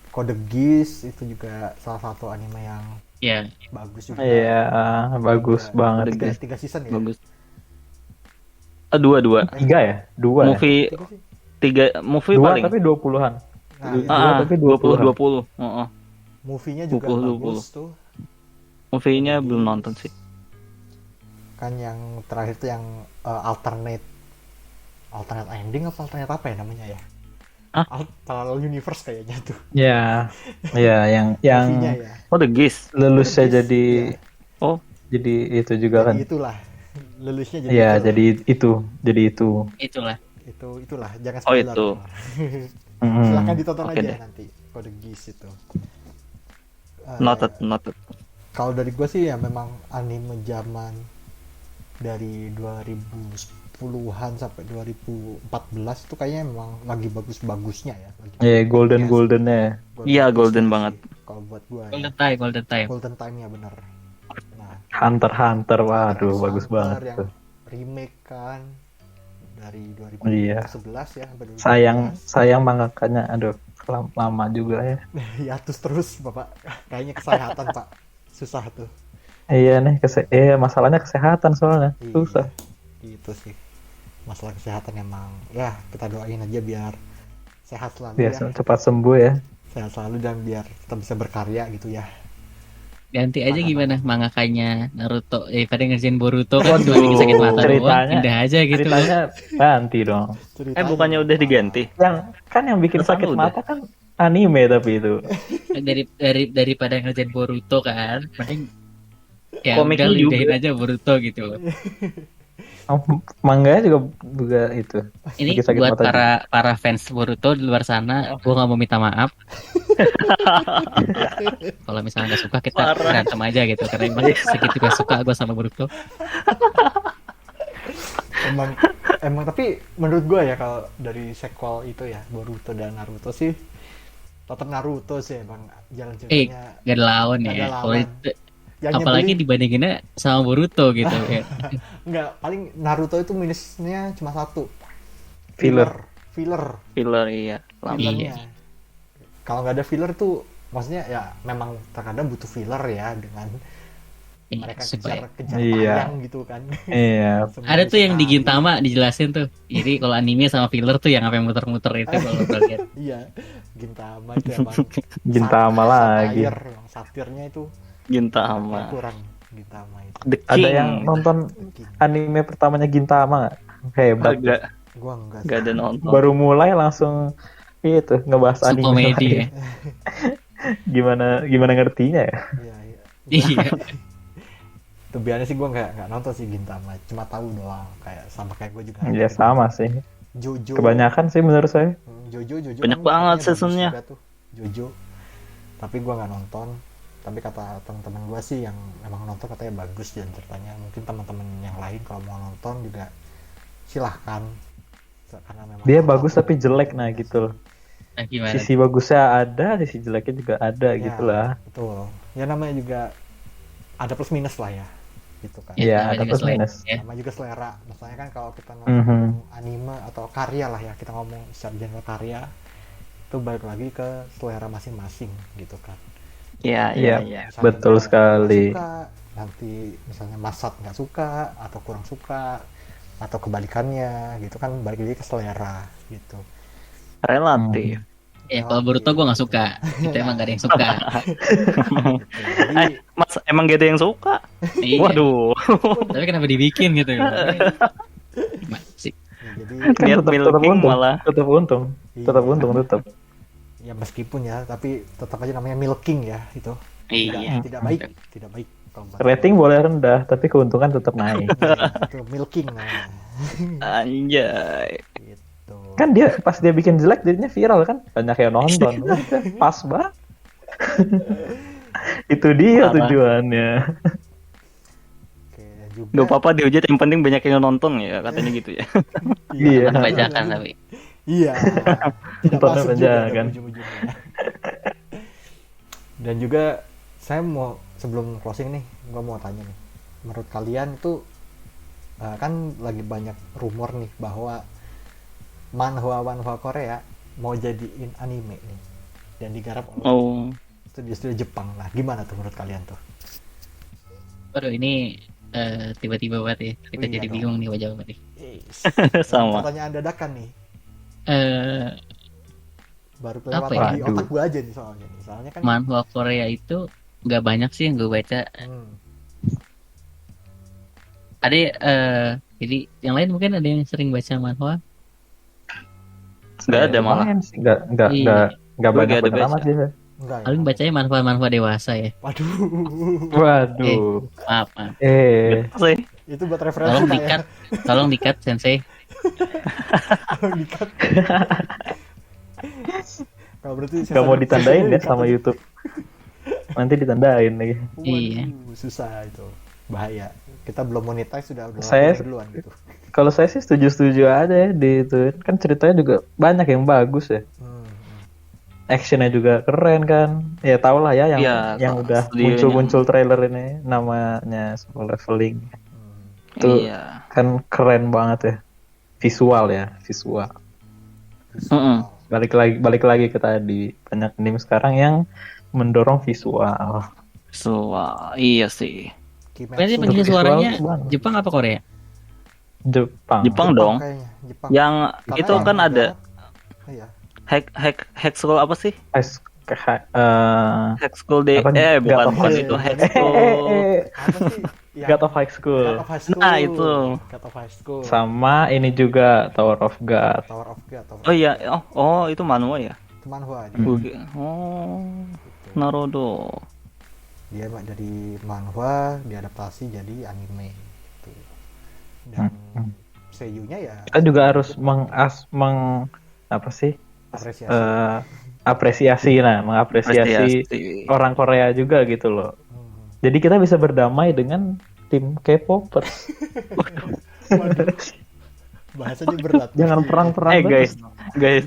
Code Geass itu juga salah satu anime yang Ya, bagus juga. Iya, bagus Tiga- banget. tiga, Guys. tiga season ya. Bagus. Dua. 3 ya? 2 ya? Movie Tiga sih. 3 movie 2 paling. tapi 20-an. Nah, Dua tapi 20-an. 20. Heeh. movie-nya juga 20. bagus tuh. Movie-nya belum nonton sih. Kan yang terakhir tuh yang alternate ending apa alternate apa ya namanya ya? Hah? Parallel universe kayaknya tuh. Ya, ya yang Movie-nya ya. Oh, The Geass. lulusnya Code Geass, jadi ya. Oh, jadi itu juga kan. Jadi itulah. Lulusnya jadi Iya, itulah. jadi itu. itulah. Itulah jangan Oh, spoiler. itu. Mm-mm. Silahkan ditonton Oke aja deh. nanti Code Geass itu. noted. Kalau dari gue sih ya memang anime zaman dari 2010-an sampai 2014 itu kayaknya memang lagi bagus-bagusnya ya. Lagi Iya, bagus-bagusnya. goldennya. Iya, golden sih, banget. Kalau buat gue Golden Time. golden time-nya bener. Nah, Hunter, waduh, Hunter bagus banget yang tuh. remake kan dari Iya. 2011 ya sampai 2012. Sayang mangakanya, aduh, lama juga ya. Hiatus terus Bapak. Kayaknya kesehatan Pak. Susah tuh. Iya nih, masalahnya kesehatan soalnya. Iya, Susah. gitu sih. Masalah kesehatan emang ya kita doain aja biar sehat selalu Biar ya. cepat sembuh ya. Sehat selalu dan biar kita bisa berkarya gitu ya. Ganti aja gimana mangakanya Naruto pada ngerjain Boruto kan Waduh, cuma bikin sakit mata doang, ceritanya- pindah aja gitu. Ceritanya ganti dong. Ceritanya, Bukannya udah diganti? Yang bikin Perasaan sakit udah. mata kan anime tapi itu. Daripada ngerjain Boruto kan, mending ya Komiknya udah juga. lidahin aja Boruto gitu. Mangganya juga itu. Ini Bikin sakit buat mata juga. para fans Boruto di luar sana, gua nggak mau minta maaf. Kalau misalnya nggak suka kita Parah. berantem aja gitu, karena emang segitu gak suka gua sama Boruto. emang tapi menurut gue ya kalau dari sequel itu ya Boruto dan Naruto sih tetap Naruto sih emang jalan ceritanya Gak ada lawan Nggak ada ya. lawan. Kalau itu, yang apalagi nyebelin- dibandinginnya sama Boruto gitu ya. enggak paling Naruto itu minusnya cuma satu Filler. filler Filler iya. Lama. fillernya kalau nggak ada filler tuh maksudnya ya memang terkadang butuh filler ya dengan mereka Supaya kejar Iya. tayang gitu kan. Iya. Semua ada tuh yang di sekali. Gintama dijelasin tuh. Jadi kalau anime sama filler tuh yang apa yang muter-muter itu kalau lo lihat. Iya, Gintama itu emang Gintama lagi. emang satirnya itu Gintama. kurang Gintama itu. The King. Ada yang nonton anime pertamanya Gintama nggak? Hebat. Agak Gua enggak gak ada nonton. Baru mulai langsung itu ngebahas anime Komedi lagi. ya. Gimana ngertinya ya? Iya, iya. Iya. Tuh biasanya sih gua nggak nonton sih Gintama, cuma tahu doang kayak sama kayak gua juga. Ya sama sih. Jojo. Kebanyakan sih menurut saya. Jojo Banyak kan banget katanya seasonnya. bagus juga tuh, Jojo. Tapi gua nggak nonton. Tapi kata teman-teman gua sih yang emang nonton katanya bagus dan ceritanya. Mungkin teman-teman yang lain kalau mau nonton juga silahkan. Karena memang Dia salah bagus satu tapi jelek nah gitu loh. Nah, gimana? Sisi bagusnya ada, sisi jeleknya juga ada Ya, gitu lah. Betul. Ya namanya juga ada plus minus lah ya. Gitu kan. Iya, namanya ada juga plus selain, minus. ya. Namanya juga selera. Misalnya kan kalau kita ngomong Mhm. anime atau karya lah ya, kita ngomong secara genre karya itu balik lagi ke selera masing-masing gitu kan. Iya, Iya. iya. Misalnya Betul dia sekali. nggak suka, nanti misalnya Masat nggak suka atau kurang suka atau kebalikannya gitu kan balik lagi ke selera gitu. Relatif. Ya kalau Boruto gue nggak suka. Itu emang gak ada yang suka. Jadi Mas emang gak ada yang suka? Iya. Waduh. Tapi kenapa dibikin gitu? Gimana sih? jadi Kan Lihat tetap milking untung, malah. tetap untung, tetap Iya. untung tetap. ya meskipun ya tapi tetap aja namanya milking ya itu. Iya. Tidak baik, tidak baik. Tobat. Rating boleh rendah, tapi keuntungan tetap naik. Nah, itu milking namanya. Anjay. Gitu. Kan dia pas dia bikin jelek jadinya viral kan, banyak yang nonton. Udah, pas banget. Itu dia Parah. tujuannya. Oke, dan juga Gak apa-apa dihujat, yang penting banyak yang nonton ya, katanya gitu ya. Iya. Bacakan tapi. Iya. Tidak Nontonnya masuk juga panjang, ada kan? ujung-ujungnya. Dan juga saya mau sebelum closing nih, gua mau tanya nih. Menurut kalian tuh kan lagi banyak rumor nih bahwa manhwa Korea mau jadiin anime nih dan digarap oleh Oh, studio Jepang. Nah, gimana tuh menurut kalian tuh? Waduh, ini tiba-tiba banget ya. Kita Iya jadi dong. bingung nih mau jawab nih. sama. Pertanyaan dadakan nih. Eh Baru Apa kelewatan ya? di otak gua aja nih soalnya. Soalnya kan manhwa Korea itu nggak banyak sih yang gue baca. Ada jadi yang lain mungkin ada yang sering baca manhwa. Nggak ada malah. Lumayan sih, nggak Iya. banyak Gue nggak ada bener amat baca. sih. enggak ya. Paling bacanya manhwa dewasa ya. Waduh. Waduh. Maaf. Gitu sih. Itu buat referensi Tolong Pak, dikat, tolong dikat sensei. Tolong di-cut. Kalau berarti Gak mau ditandain ya di-cut sama aja. YouTube. Nanti ditandain lagi. Waduh, Iya. susah itu. Bahaya. Kita belum monetize sudah Saya- duluan gitu. Kalau saya sih setuju-setuju aja ya di itu. Kan ceritanya juga banyak yang bagus ya. Actionnya juga keren kan. Ya tau lah ya yang Iya, yang kalau udah studionya. muncul trailer ini namanya Solo Leveling. Itu Iya. kan keren banget ya. Visual ya, visual. Mm-mm. Balik lagi ke tadi, banyak anime sekarang yang mendorong visual. So, iya sih. Berarti Kimetsu pengisi visual suaranya tuh bagus. Jepang apa Korea? Jepang. dong. kayaknya. Jepang. Yang Karena itu kan yang ada Iya. hack school apa sih? Hack school Apa nih? bukan God itu of- hack school. Apa sih? Yang God of High School. God of High School. Nah, itu. God of High School. Sama ini juga Tower of God. Tower of God. Tower Oh of iya, God. itu manhwa ya. Itu manhwa aja. Oh, Naruto. Dia dari manhwa diadaptasi jadi anime gitu. Dan seiyunya ya Kita juga harus apa sih? apresiasi. Apresiasi mengapresiasi orang Korea juga gitu loh. Jadi kita bisa berdamai dengan tim K-popers. Bahasanya berat. Jangan perang-perang Guys,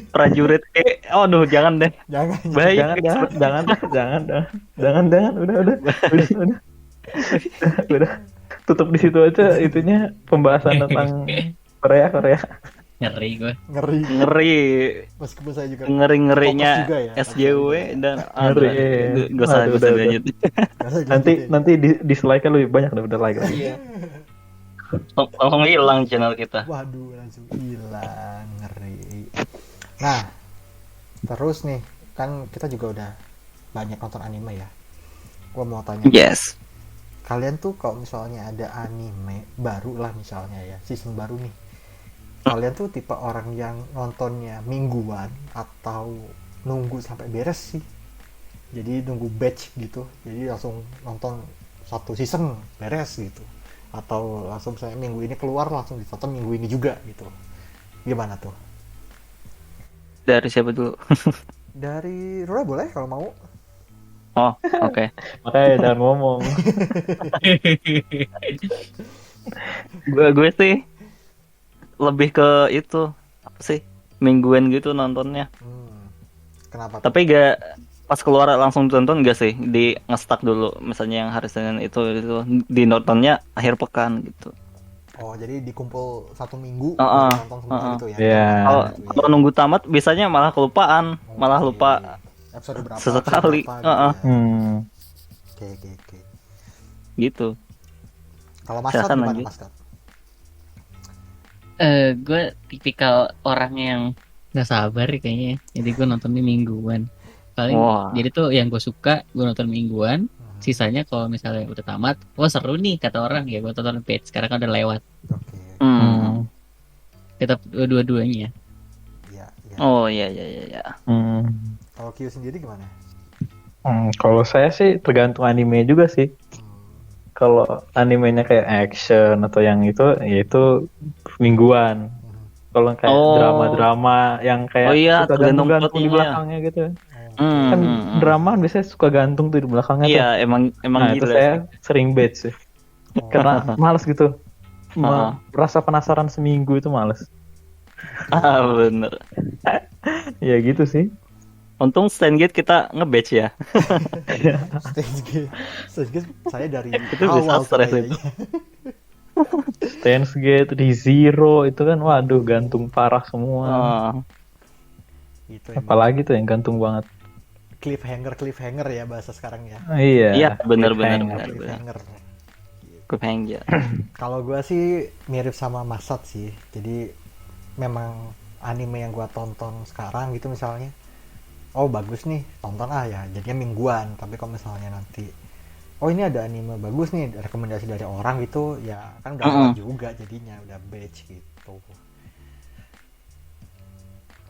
prajurit aduh jangan deh. Jangan. Baik. Jangan, udah. Tutup di situ aja itunya pembahasan tentang Korea. Ngeri gue. Ngeri. Meskipun saya juga Ngeri-ngerinya fokus juga ya, SJW dan Ngeri. gak usah Udah. lanjut. Nggak usah Nanti dilanjutin. dislike-nya lebih banyak daripada like. Iya. Langsung hilang channel kita. Waduh, langsung hilang, ngeri. Nah, terus nih, kan kita juga udah banyak nonton anime ya. Gua mau tanya, Yes. kalian tuh kalau misalnya ada anime baru lah misalnya ya, season baru nih, kalian tuh tipe orang yang nontonnya mingguan atau nunggu sampai beres sih? Jadi nunggu batch gitu, jadi langsung nonton satu season beres gitu, atau langsung saya minggu ini keluar langsung ditonton minggu ini juga gitu. Gimana tuh? Dari siapa dulu? Dari Rura boleh kalau mau. Oh, oke. Makanya jangan ngomong. Gue sih lebih ke itu apa sih? Mingguan gitu nontonnya. Kenapa tuh? Tapi gak pas keluar langsung tonton gak sih? Di ngestak dulu. Misalnya yang hari Senin itu di nontonnya akhir pekan gitu. Oh, jadi dikumpul satu minggu Heeh, baru nonton semua heeh. gitu ya? Iya. Kalau Gitu ya. kalau nunggu tamat biasanya malah kelupaan, malah Oke. lupa Episode berapa? sesekali. episode berapa Heeh. gitu ya. Oke. gitu. Kalau Mas Kat Silakan gimana lanjut. Mas Kat? Gue tipikal orang yang nggak sabar ya kayaknya. Jadi gue nontonnya mingguan. Paling Wah. jadi tuh yang gue suka gue nonton mingguan. Sisanya kalau misalnya udah tamat, wah seru nih kata orang ya gue tonton batch. Sekarang kan udah lewat. Oke. Tetap dua-duanya. Iya. Oh iya. Kalau Kyu sendiri gimana? Kalau saya sih tergantung anime juga sih. Kalau animenya kayak action atau yang itu, ya itu mingguan. Kalau kayak Oh. drama-drama yang Oh kayak iya, suka tergantung gantung-gantung di plotnya. belakangnya gitu. Hmm, Kan hmm, hmm. drama biasanya suka gantung tuh di belakangnya tuh. Iya, emang Nah, itu gila saya sih. sering batch sih. Karena males gitu. Heeh. Rasa penasaran seminggu itu males. Bener. Ya gitu sih. Untung Steingate kita nge-batch ya. Steins Gate saya dari Itu bisa awal tuh stres kayaknya. Steins Gate, ReZero itu kan waduh gantung parah semua. Itu emang Apalagi tuh yang gantung banget. cliffhanger ya bahasa sekarang ya. Iya. Iya, bener. Cliffhanger. Cliffhanger. Kalau gua sih mirip sama Masat sih. Jadi memang anime yang gua tonton sekarang gitu misalnya, oh bagus nih, tonton ya. Jadinya mingguan. Tapi kalau misalnya nanti, oh ini ada anime bagus nih, rekomendasi dari orang gitu, ya kan udah lewat juga jadinya, udah batch gitu.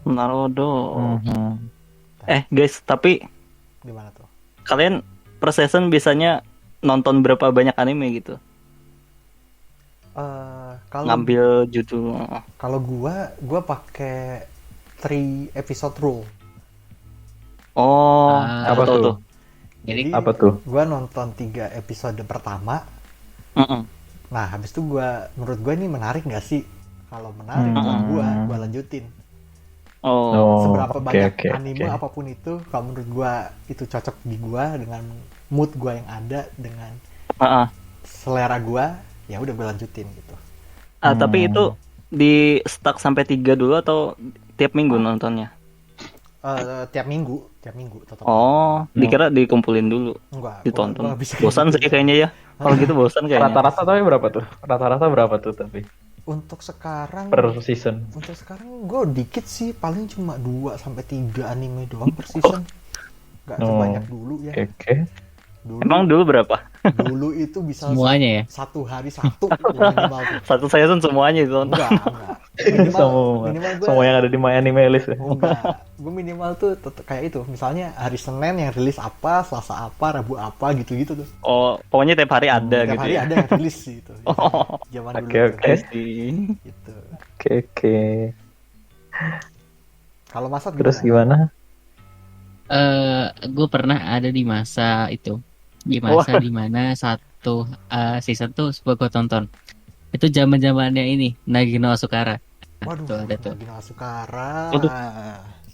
Naruto. Mhm. Guys, tapi Gimana tuh? kalian per season biasanya nonton berapa banyak anime gitu? Kalau Ngambil judul. kalau gua pakai 3 episode rule. Oh, Apa tahu tuh? Jadi Apa tuh? Gua nonton 3 episode pertama. Mm-mm. Nah, habis itu menurut gua ini menarik nggak sih? Kalau menarik buat gua lanjutin. Oh, Seberapa banyak oke. anime apapun itu, kalau menurut gua itu cocok di gua dengan mood gua yang ada, dengan ah. selera gua, ya udah gua lanjutin gitu. Tapi itu di stuck sampai 3 dulu atau tiap minggu nontonnya? Tiap minggu tetap. Oh, dikira dikumpulin dulu, Enggak, ditonton. gua nggak bisa Bosan gitu sih kayaknya ya. Kalau gitu bosan kayaknya. Rata-rata tapi berapa tuh? Rata-rata berapa tuh tapi Untuk sekarang per season? gue dikit sih, paling cuma 2 sampai 3 anime doang per season. Nggak sebanyak dulu ya. Oke. Emang dulu berapa? Dulu itu bisa semuanya ya. satu hari satu minimal tuh. Satu season semuanya ditonton. Enggak. Minimal gue Semua yang ada di My Anime List. enggak. Gue minimal tuh kayak itu. Misalnya hari Senin yang rilis apa, Selasa apa, Rabu apa gitu-gitu tuh. Oh, pokoknya tiap hari ada Tiap gitu hari ya. ada yang rilis gitu. Zaman dulu. Oke. Sih. Gitu. Oke. Kalau Masat Terus gimana? Gue pernah ada di masa itu, di masa dimana satu season tuh gue tonton. Itu zaman-zamannya ini Nagino Asukara. Waduh, Tuh, ada tuh. Nagino Asukara. Waduh.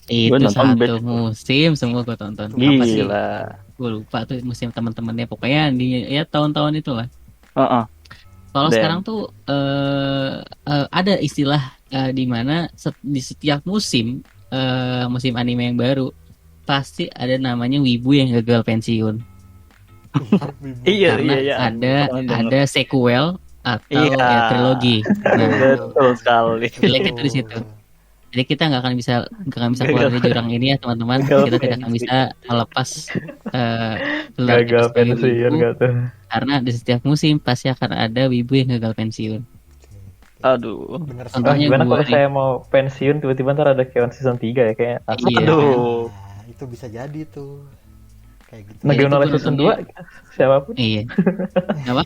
Itu nonton satu batch tuh. musim semua gue tonton. Apa sih? Gila. Gue lupa tuh musim teman-temannya. Pokoknya di ya tahun-tahun itu lah. Heeh. Kalau Dan- sekarang tuh ada istilah di mana di setiap musim musim anime yang baru pasti ada namanya wibu yang gagal pensiun. Iya, Karena iya. ada sequel atau Iya. ya, trilogi. Nah, Betul sekali. jeleknya tuh di situ. Jadi kita nggak akan bisa keluar dari jurang ini ya teman-teman. Gagal Kita tidak akan pensi. bisa melepas gelar kita Gagal sebagai pensiun wibu, gak tuh? karena di setiap musim pasti akan ada wibu yang gagal pensiun. Aduh. Bener sih. Contohnya Gimana gua kalau nih. saya mau pensiun tiba-tiba ntar ada Keon season 3 ya kayak Iya. Aduh. Nah, itu bisa jadi tuh. Kayak gitu. Nagino itu Live season 2 nontonnya- siapapun Iya. Apa?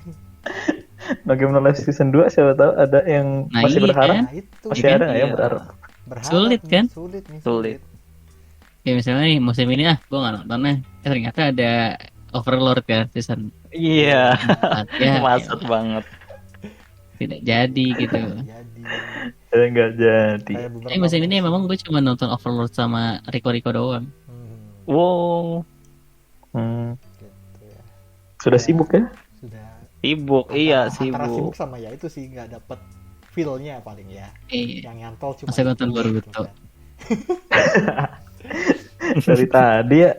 Nagino Live season 2 siapa tahu ada yang Nah, masih iya berharap. kan? Nah, itu. Masih Iya ada kan? nggak ya Iya. berharap? Berharap Sulit nih, kan? Sulit nih. Sulit. Ya misalnya nih musim ini gue nggak nontonnya. Ternyata ada Overlord kan season Iya. 4 ya. Masuk banget. Tidak jadi gitu. Jadi. Nggak jadi. Kayak beberapa Tapi musim ini memang gue cuma nonton Overlord sama Rico doang. Wow. Gitu ya. Sudah sibuk ya? Sudah. Sibuk. Iya, Antara sibuk. sibuk sama ya itu sih nggak dapet feel-nya paling ya. Iya. Yang nyantol cuma Masa nonton itu, Boruto. gitu kan. Dari tadi ya.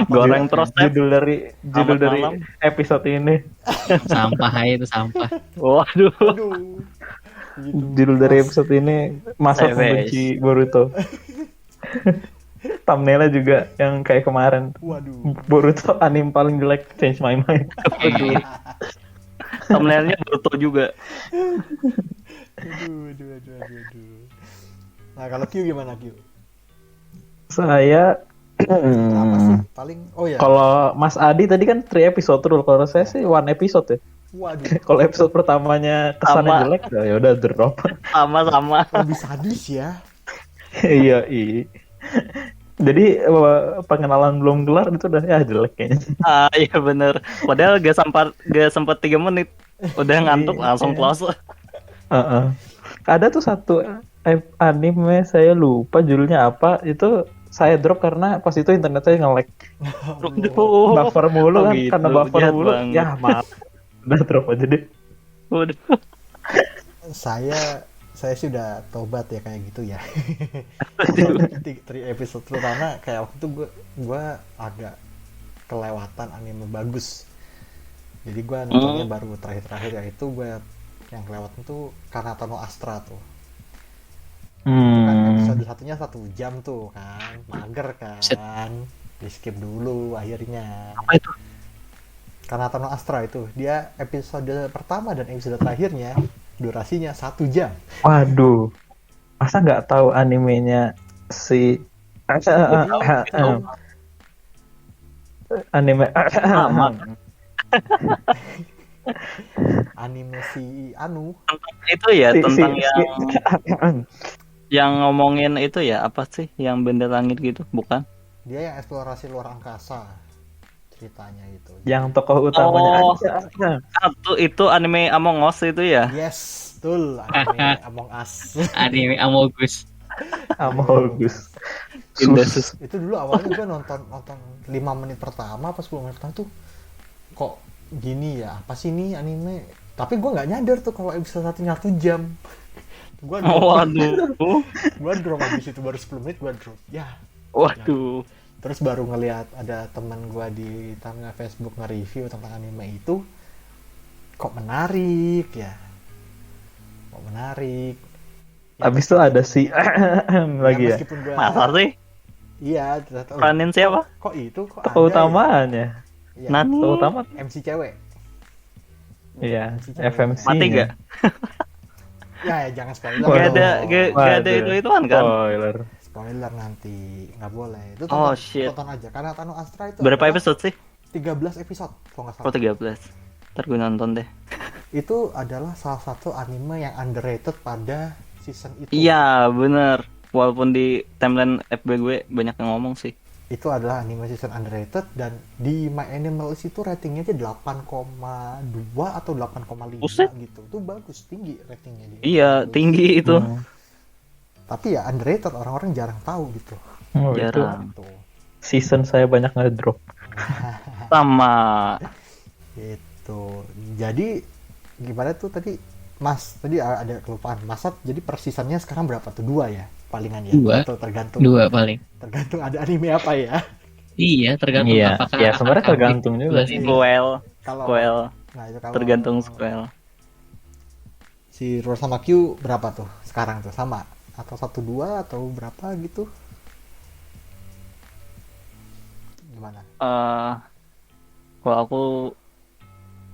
Goreng terus Tep. Judul dari malam. episode ini. Sampah aja itu sampah. Waduh. Aduh. Gitu. Judul dari episode ini masa Seves. pembenci Boruto. Thumbnailnya juga yang kayak kemarin. Waduh. Boruto anime paling jelek, change my mind. Aduh. Thumbnailnya Boruto juga. Aduh. Nah, kalau Q gimana Q? Saya Berapa sih paling? Oh ya. Kalau Mas Adi tadi kan 3 episode rule, kalau saya sih 1 episode ya. Waduh, Kalau episode pertamanya kesannya Sama. jelek, ya udah drop. Sama. lebih sadis ya. Iya, iya. Jadi pengenalan belum kelar itu udah ya jelek kayaknya. Iya bener. Padahal gak sempat 3 menit. Udah ngantuk Iya. langsung close. Heeh. Ada tuh satu anime, saya lupa judulnya apa, itu saya drop karena pas itu internet saya nge-lag. Waduh. Buffer mulu kan, gitu, karena buffer jahat mulu. banget. Ya maaf, udah drop aja deh. Waduh. Saya sih udah tobat ya kayak gitu ya. 3 episode pertama kayak waktu itu gue agak kelewatan anime bagus. Jadi gue nontonnya baru terakhir-terakhir, ya itu gue yang kelewatan tuh Kanata no Astra tuh. Kan episode satunya 1 jam tuh kan, mager kan, di skip dulu akhirnya. Apa itu? Kanata no Astra itu dia episode pertama dan episode terakhirnya durasinya 1 jam. Waduh, masa nggak tahu animenya si anime Anime si Anu, Itu ya si- tentang si- yang ngomongin itu ya apa sih? Yang benda langit gitu, bukan? dia yang eksplorasi luar angkasa ceritanya itu. yang tokoh utamanya Oh. Satu itu anime Among Us itu ya. Yes, betul, anime Among Us. Anime Amogus. Amogus. Indesus. Itu dulu awalnya gue nonton 5 menit pertama, pas 10 menit pertama tuh kok gini ya, apa sih ini anime, tapi gue nggak nyadar tuh kalau episode satunya 1 jam. Gue Waduh. drop habis itu baru 10 menit gue drop ya. Waduh. Terus baru ngelihat ada teman gue di tangga Facebook nge-review tentang anime itu, kok menarik ya, kok menarik ya. Abis itu ada si lagi ya. Meskipun gue Masa sih? iya ternyata Peranin siapa? kok itu kok Tokoh ada utamanya. ya? Nani. Tokoh utama. MC cewek. Iya, MC cewek. FMC. Mati gak? Ya jangan spoiler. Gak ada, dong. gak ada itu-ituan kan? Spoiler. Spoiler nanti nggak boleh. Itu Oh, tonton, shit. tonton aja karena Tano Astra itu Berapa adalah episode sih? 13 episode kalau nggak Oh, salah. 13. Ntar gue nonton deh. Itu adalah salah satu anime yang underrated pada season itu. Iya, bener. Walaupun di timeline FB gue banyak yang ngomong sih. Itu adalah anime season underrated dan di My Animalist itu ratingnya aja 8,2 atau 8,5 Buset. gitu. Itu bagus, tinggi ratingnya dia. Iya, Bagus. tinggi itu. Tapi ya underrated, orang-orang jarang tahu gitu. Oh, itu Jarang. Gitu. season saya banyak ngedrop. Sama. Gitu. Jadi gimana tuh tadi Mas, tadi ada kelupaan. Masa jadi per seasonnya sekarang berapa tuh? 2 ya palingan ya? 2. Atau tergantung 2 paling. tergantung ada anime apa ya? Iya, tergantung Iya, apakah ya sebenarnya akan tergantung update juga bulan sih. ini. Squel. Kalau Squel. nah, itu kalau Tergantung squel. si Roll sama Q berapa tuh sekarang tuh, sama atau 1-2 atau berapa gitu? Gimana? Kalau aku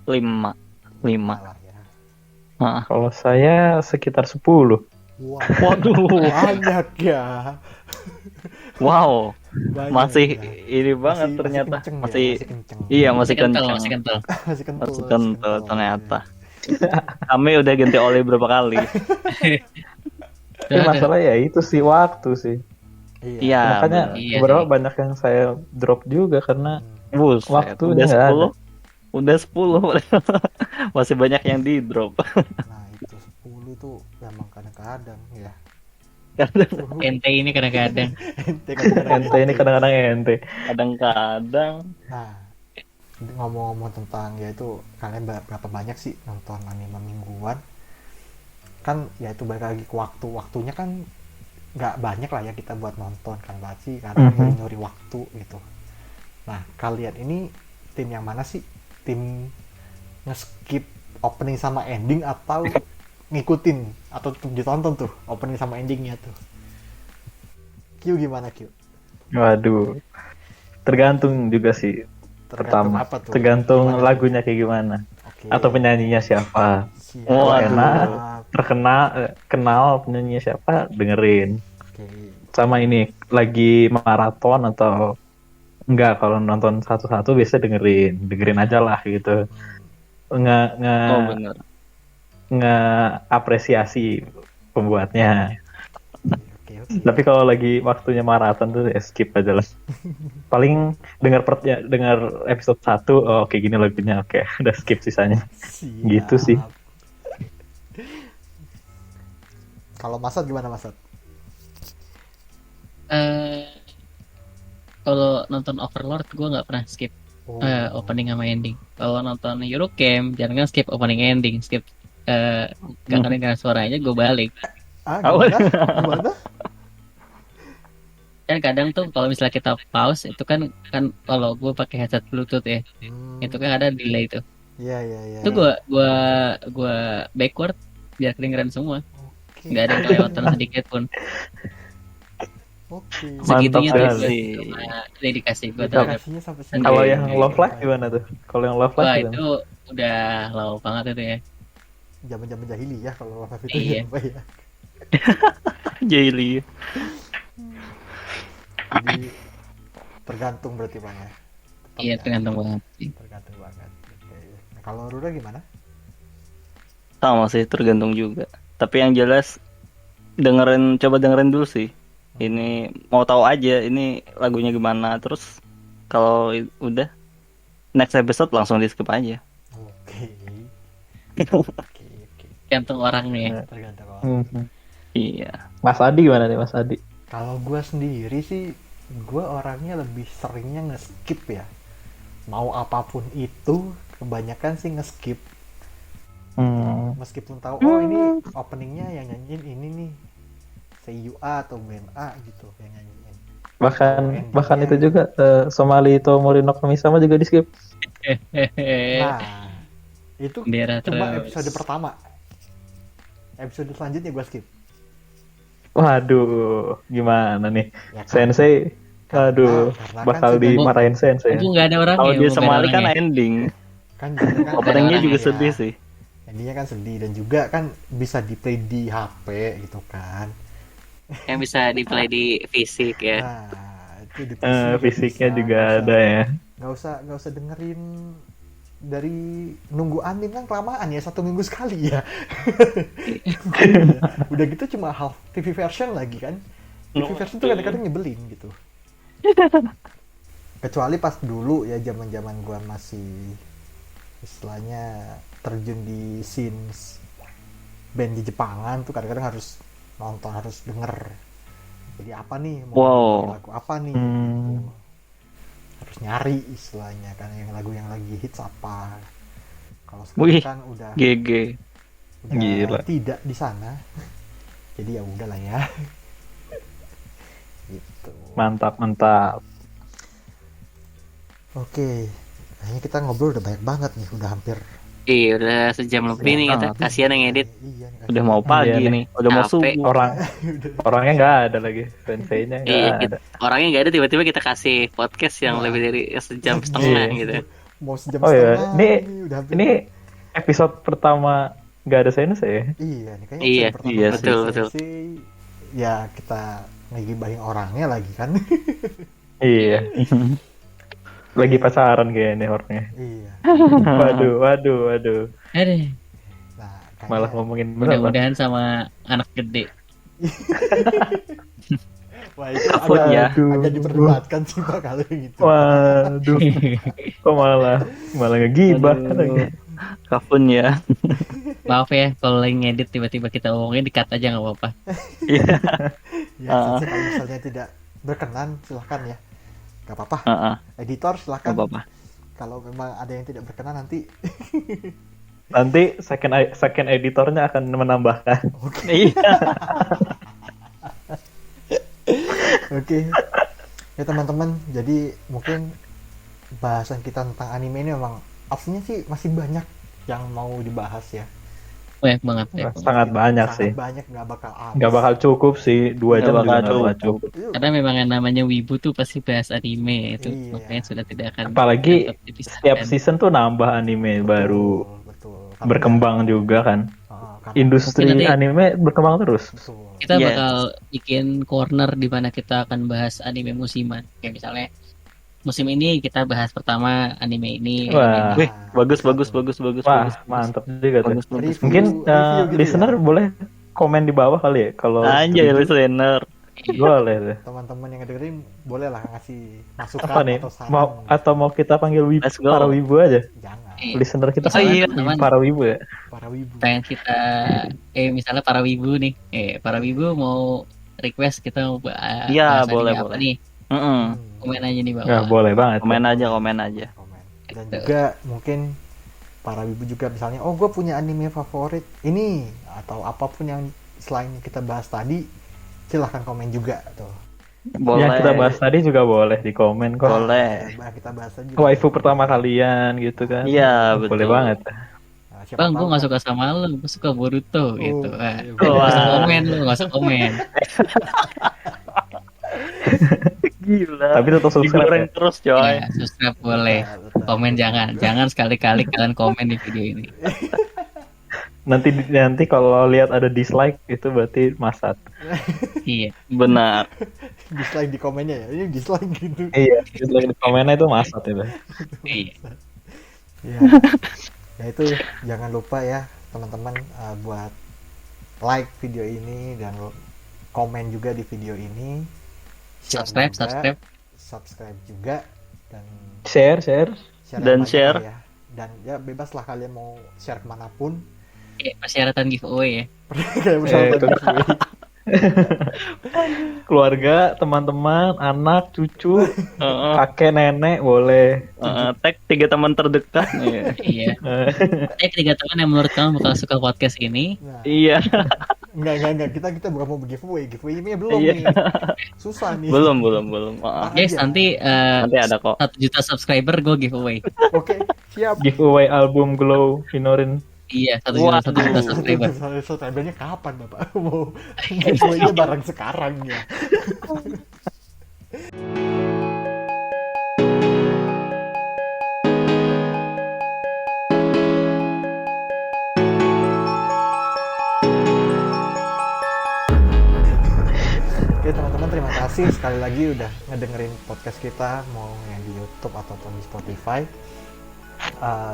5. 5. Lah ya. Kalau saya sekitar 10. Wah, Waduh. banyak ya. Wow. Banyak Masih ya. ini banget Masih ternyata. kenceng ya, Masih masih kenceng. iya, masih Masih kental, kenceng. masih kental. Masih kental. Masih kental ternyata. Kami udah ganti oli berapa kali. Tapi masalah ya itu sih waktu sih. Iya. Iya. Makanya bener. Iya beberapa sih. banyak yang saya drop juga karena Buset, Waktunya udah nggak 10. Udah 10. Masih banyak yang di drop. Nah, itu 10 tuh memang kadang-kadang ya. Ente ini kadang-kadang. Ente kadang-kadang. ente ini kadang-kadang ente. Kadang-kadang Nah, ngomong-ngomong tentang ya itu, kalian berapa banyak sih nonton anime mingguan? Kan ya itu balik lagi ke waktunya kan nggak banyak lah ya kita buat nonton kan pasti karena nyuri waktu gitu. Nah, kalian ini tim yang mana sih? Tim nge-skip opening sama ending atau ngikutin atau tetap ditonton tuh opening sama endingnya tuh? Q gimana Q? Waduh. Tergantung juga sih. Pertama, apa tuh? tergantung Gimana? lagunya kayak gimana. Oke. Atau penyanyinya siapa. Siap. Oh, enak. Kenal penyanyinya siapa, dengerin. Oke. Sama ini lagi maraton atau Enggak, kalau nonton satu-satu biasa dengerin aja lah gitu. Nggak Oh bener. nggak apresiasi pembuatnya. Oke. Tapi kalau lagi waktunya maraton tuh ya skip aja lah. Paling dengar episode 1, oh, oke gini lagunya, oke udah skip sisanya. Siap. Gitu sih. Kalau Masat gimana Masat? Eh, kalau nonton Overlord gue nggak pernah skip Oh. opening sama ending. Kalau nonton Eurocamp jangan kan skip opening ending, skip gak kedengaran suaranya gue balik. Gimana? Kan kadang tuh kalau misalnya kita pause itu kan kalau gue pakai headset Bluetooth ya, itu kan ada delay tuh. Iya. Itu gue backward biar kedengeran semua, Oke. nggak ada yang kelewatan sedikit pun. Oke. Mantap Segitunya sekali. tuh sama dedikasi gue terhadap. Dedikasinya sampai Kalau Iya, yang iya. Love Live gimana tuh? Kalau yang Love Live Wah gimana? itu udah lama banget itu ya. Zaman-zaman jahiliyah kalau Love itu Iya. apa ya. Jaili. Jadi tergantung berarti Bang ya. Tetap Iya ya, tergantung banget. tergantung banget. Oke. Nah, kalau Rura gimana? Sama sih, tergantung juga. Tapi yang jelas coba dengerin dulu sih. Ini mau tahu aja ini lagunya gimana. Terus kalau udah next episode langsung di skip aja. Oke. Tergantung orangnya. Tergantung orang. Iya. Mas Adi gimana nih Mas Adi? Kalau gue sendiri sih, gue orangnya lebih seringnya nge-skip ya. Mau apapun itu, kebanyakan sih nge-skip. Meskipun tahu, oh ini openingnya yang nyanyiin ini nih, Seiyu A atau band A gitu yang nyanyiin. Bahkan itu juga Somali Tomori no Kami-sama juga di skip. Nah, itu Bendera cuma terus. episode pertama. Episode selanjutnya gue skip. Waduh, gimana nih? Ya kan? Sensei, aduh, Karena kan bakal sudah- dimarahin Sensei. Mumpung nggak ada orangnya. Kalau dia mumpung nggak ada Somali kan orangnya. ending. Kan jadinya kan Openingnya ada juga orangnya. sedih sih. Jadinya kan sedih dan juga kan bisa di play di HP gitu kan. Yang bisa di play di fisik ya. Nah, itu di PC Fisiknya bisa. juga Nggak ada ya. nggak usah dengerin dari nunggu anime kan kelamaan ya, 1 minggu sekali ya. Udah gitu cuma half TV version lagi kan. TV version tuh kadang-kadang nyebelin gitu. Kecuali pas dulu ya, zaman gua masih istilahnya terjun di scenes band di Jepangan tuh, kadang-kadang harus nonton, harus denger. Jadi apa nih mau Wow. nyanyi lagu apa nih gitu. Harus nyari istilahnya kan yang lagu yang lagi hits apa. Kalau Wih, sekarang kan udah GG. Gila. tidak di sana. Jadi ya udahlah ya. Gitu. Mantap. Oke. Kayaknya kita ngobrol udah banyak banget nih, udah hampir. Iya udah sejam lebih nih kita. Habis. Kasihan yang edit. Iya, nih, Udah mau pagi Iya nih. nih, udah mau Capek. subuh. Orangnya nggak ada lagi, Sensei-nya nggak Iya, ada. orangnya nggak ada, tiba-tiba kita kasih podcast yang Wah. lebih dari sejam setengah Iya. gitu. Mau sejam Oh iya, setengah ini udah hampir. ini episode pertama nggak ada Sensei ya? Iya nih kayaknya Iya, episode pertama iya kali betul, betul. sih, ya kita ngegibahin orangnya lagi kan. Iya. Lagi pacaran kayaknya orangnya. Iya. Waduh. Aduh, Nah, kayaknya Malah ngomongin bener lah. mudah-mudahan sama anak gede. wah itu Takut agak, ya. agak diperdebatkan sih Pak kalau gitu. Waduh. Kok malah ngegibah Aduh. lagi. Kafun ya. Maaf ya kalau lagi ngedit tiba-tiba kita ngomongin di-cut aja nggak apa-apa. Iya. Ya, Sensei, kalau misalnya tidak berkenan silahkan ya. Gak apa-apa. Heeh. Editor Nggak silahkan. apa-apa. Kalau memang ada yang tidak berkenan nanti. Nanti second editornya akan menambahkan. Iya. Oke. Ya teman-teman, jadi mungkin bahasan kita tentang anime ini memang aslinya sih masih banyak yang mau dibahas ya. Banyak banget ya. Sangat banyak Sangat sih. banyak, nggak bakal habis. Nggak bakal cukup sih, 2 Nggak jam juga bakal nggak bakal cukup. cukup. Yuk. Karena memang yang namanya wibu tuh pasti bahas anime itu, Iya. makanya sudah tidak akan Apalagi dapat dipisahkan. setiap season tuh nambah anime baru, Betul. berkembang juga kan. Karena- Industri Mungkin nanti- anime berkembang terus. Betul. Kita Yes. bakal bikin corner di mana kita akan bahas anime musiman. Kayak misalnya musim ini kita bahas pertama anime ini. Wah. Wih, bagus, bisa bagus, tuh. bagus, bagus, Wah, bagus. mantap juga tuh. Bagus, bagus. Review- Mungkin review gitu listener ya. boleh komen di bawah kali ya kalau Anjay, setuju. listener. Boleh deh. Teman-teman yang ngedengerin boleh lah ngasih masukan Apa nih? atau saran. Mau kita panggil Let's go. para wibu aja. Jangan. Listener kita Oh iya, teman teman. para wibu ya. Para wibu. Pengen kita misalnya para wibu nih. Para wibu mau request kita mau bahas Iya, anime boleh, apa boleh. nih? Mm-mm. Komen aja di bawah. Ya, boleh banget. Komen aja, komen aja. Komen. Dan juga mungkin para wibu juga misalnya, oh gue punya anime favorit ini atau apapun yang selain kita bahas tadi, silahkan komen juga tuh. Boleh. Yang kita bahas tadi juga boleh di komen kok. Boleh. Kita bahas aja. Waifu pertama kalian gitu kan. Iya, Boleh betul. banget. Nah, siapa Bang, gue tahu gak kan. suka sama lu, gue suka Boruto gitu. iya, Gak usah Wah. komen lu, gak usah komen. Gila. Tapi tetap subscribe Digoreng ya. terus, coy. Ya, subscribe boleh. Betul, betul. Komen jangan sekali-kali kalian komen di video ini. Nanti kalau lihat ada dislike itu berarti masat. Iya. Benar. Dislike di komennya ya. Ini dislike gitu. Iya, dislike di komennya itu masat ya. Iya. Ya. Ya itu jangan lupa ya teman-teman buat like video ini dan komen juga di video ini. Share juga, subscribe juga dan Share. share Dan yang banyak share. ya. Dan ya bebas lah kalian mau share kemanapun. Persyaratan giveaway ya. Kayak bersama itu. Keluarga, teman-teman, anak, cucu, Heeh. kakek, nenek boleh. Tag 3 teman terdekat. Iya. Iya. Tiga teman yang menurut kamu bakal suka podcast ini. Nah, Iya. enggak. Kita bukan mau giveaway. Giveaway-nya belum Iya. nih. Susah nih. Belum. Maaf. Guys, Aja. nanti Nanti ada kok. 1 juta subscriber gue giveaway. Oke, siap. Giveaway album Glow Hinorin. Iya, 1 Waduh. juta subscriber. Subscribernya kapan Bapak? Mau giveaway-nya bareng sekarang ya. Oke teman-teman, terima kasih sekali lagi udah ngedengerin podcast kita, mau yang di YouTube ataupun di Spotify.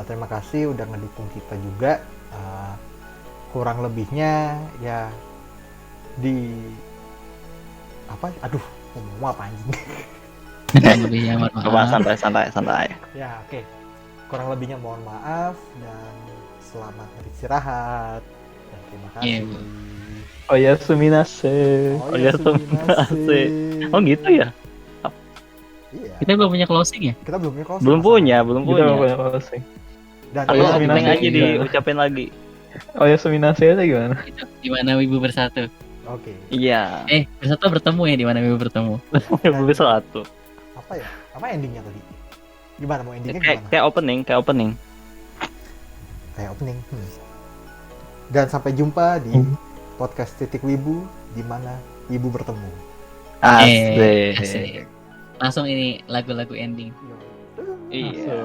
Terima kasih udah ngedukung kita juga. Kurang lebihnya ya di apa? Aduh, ngomong apa anjing? Lebihnya mohon Coba maaf. santai. Ya oke. Kurang lebihnya mohon maaf dan selamat beristirahat. Dan terima kasih. Iya. Oyasunase. Oh ya, suminase. Oh gitu ya? Iya. Kita belum punya closing ya? Kita belum punya closing, Belum masalahnya. punya. Kita mau punya closing. Dan Atau Oyasunase. opening aja Gimana? diucapin lagi. Oyasunase aja gimana? Itu di mana wibu bersatu. Oke. Iya. Bersatu bertemu ya di mana wibu bertemu. Lebih satu. Apa ya? Apa endingnya tadi? Gimana mau endingnya Kayak gimana? kayak opening. Kayak opening. Dan sampai jumpa di podcast Titik Wibu di mana wibu bertemu. Asik. Asik. Langsung ini lagu-lagu ending. Yo. Iya.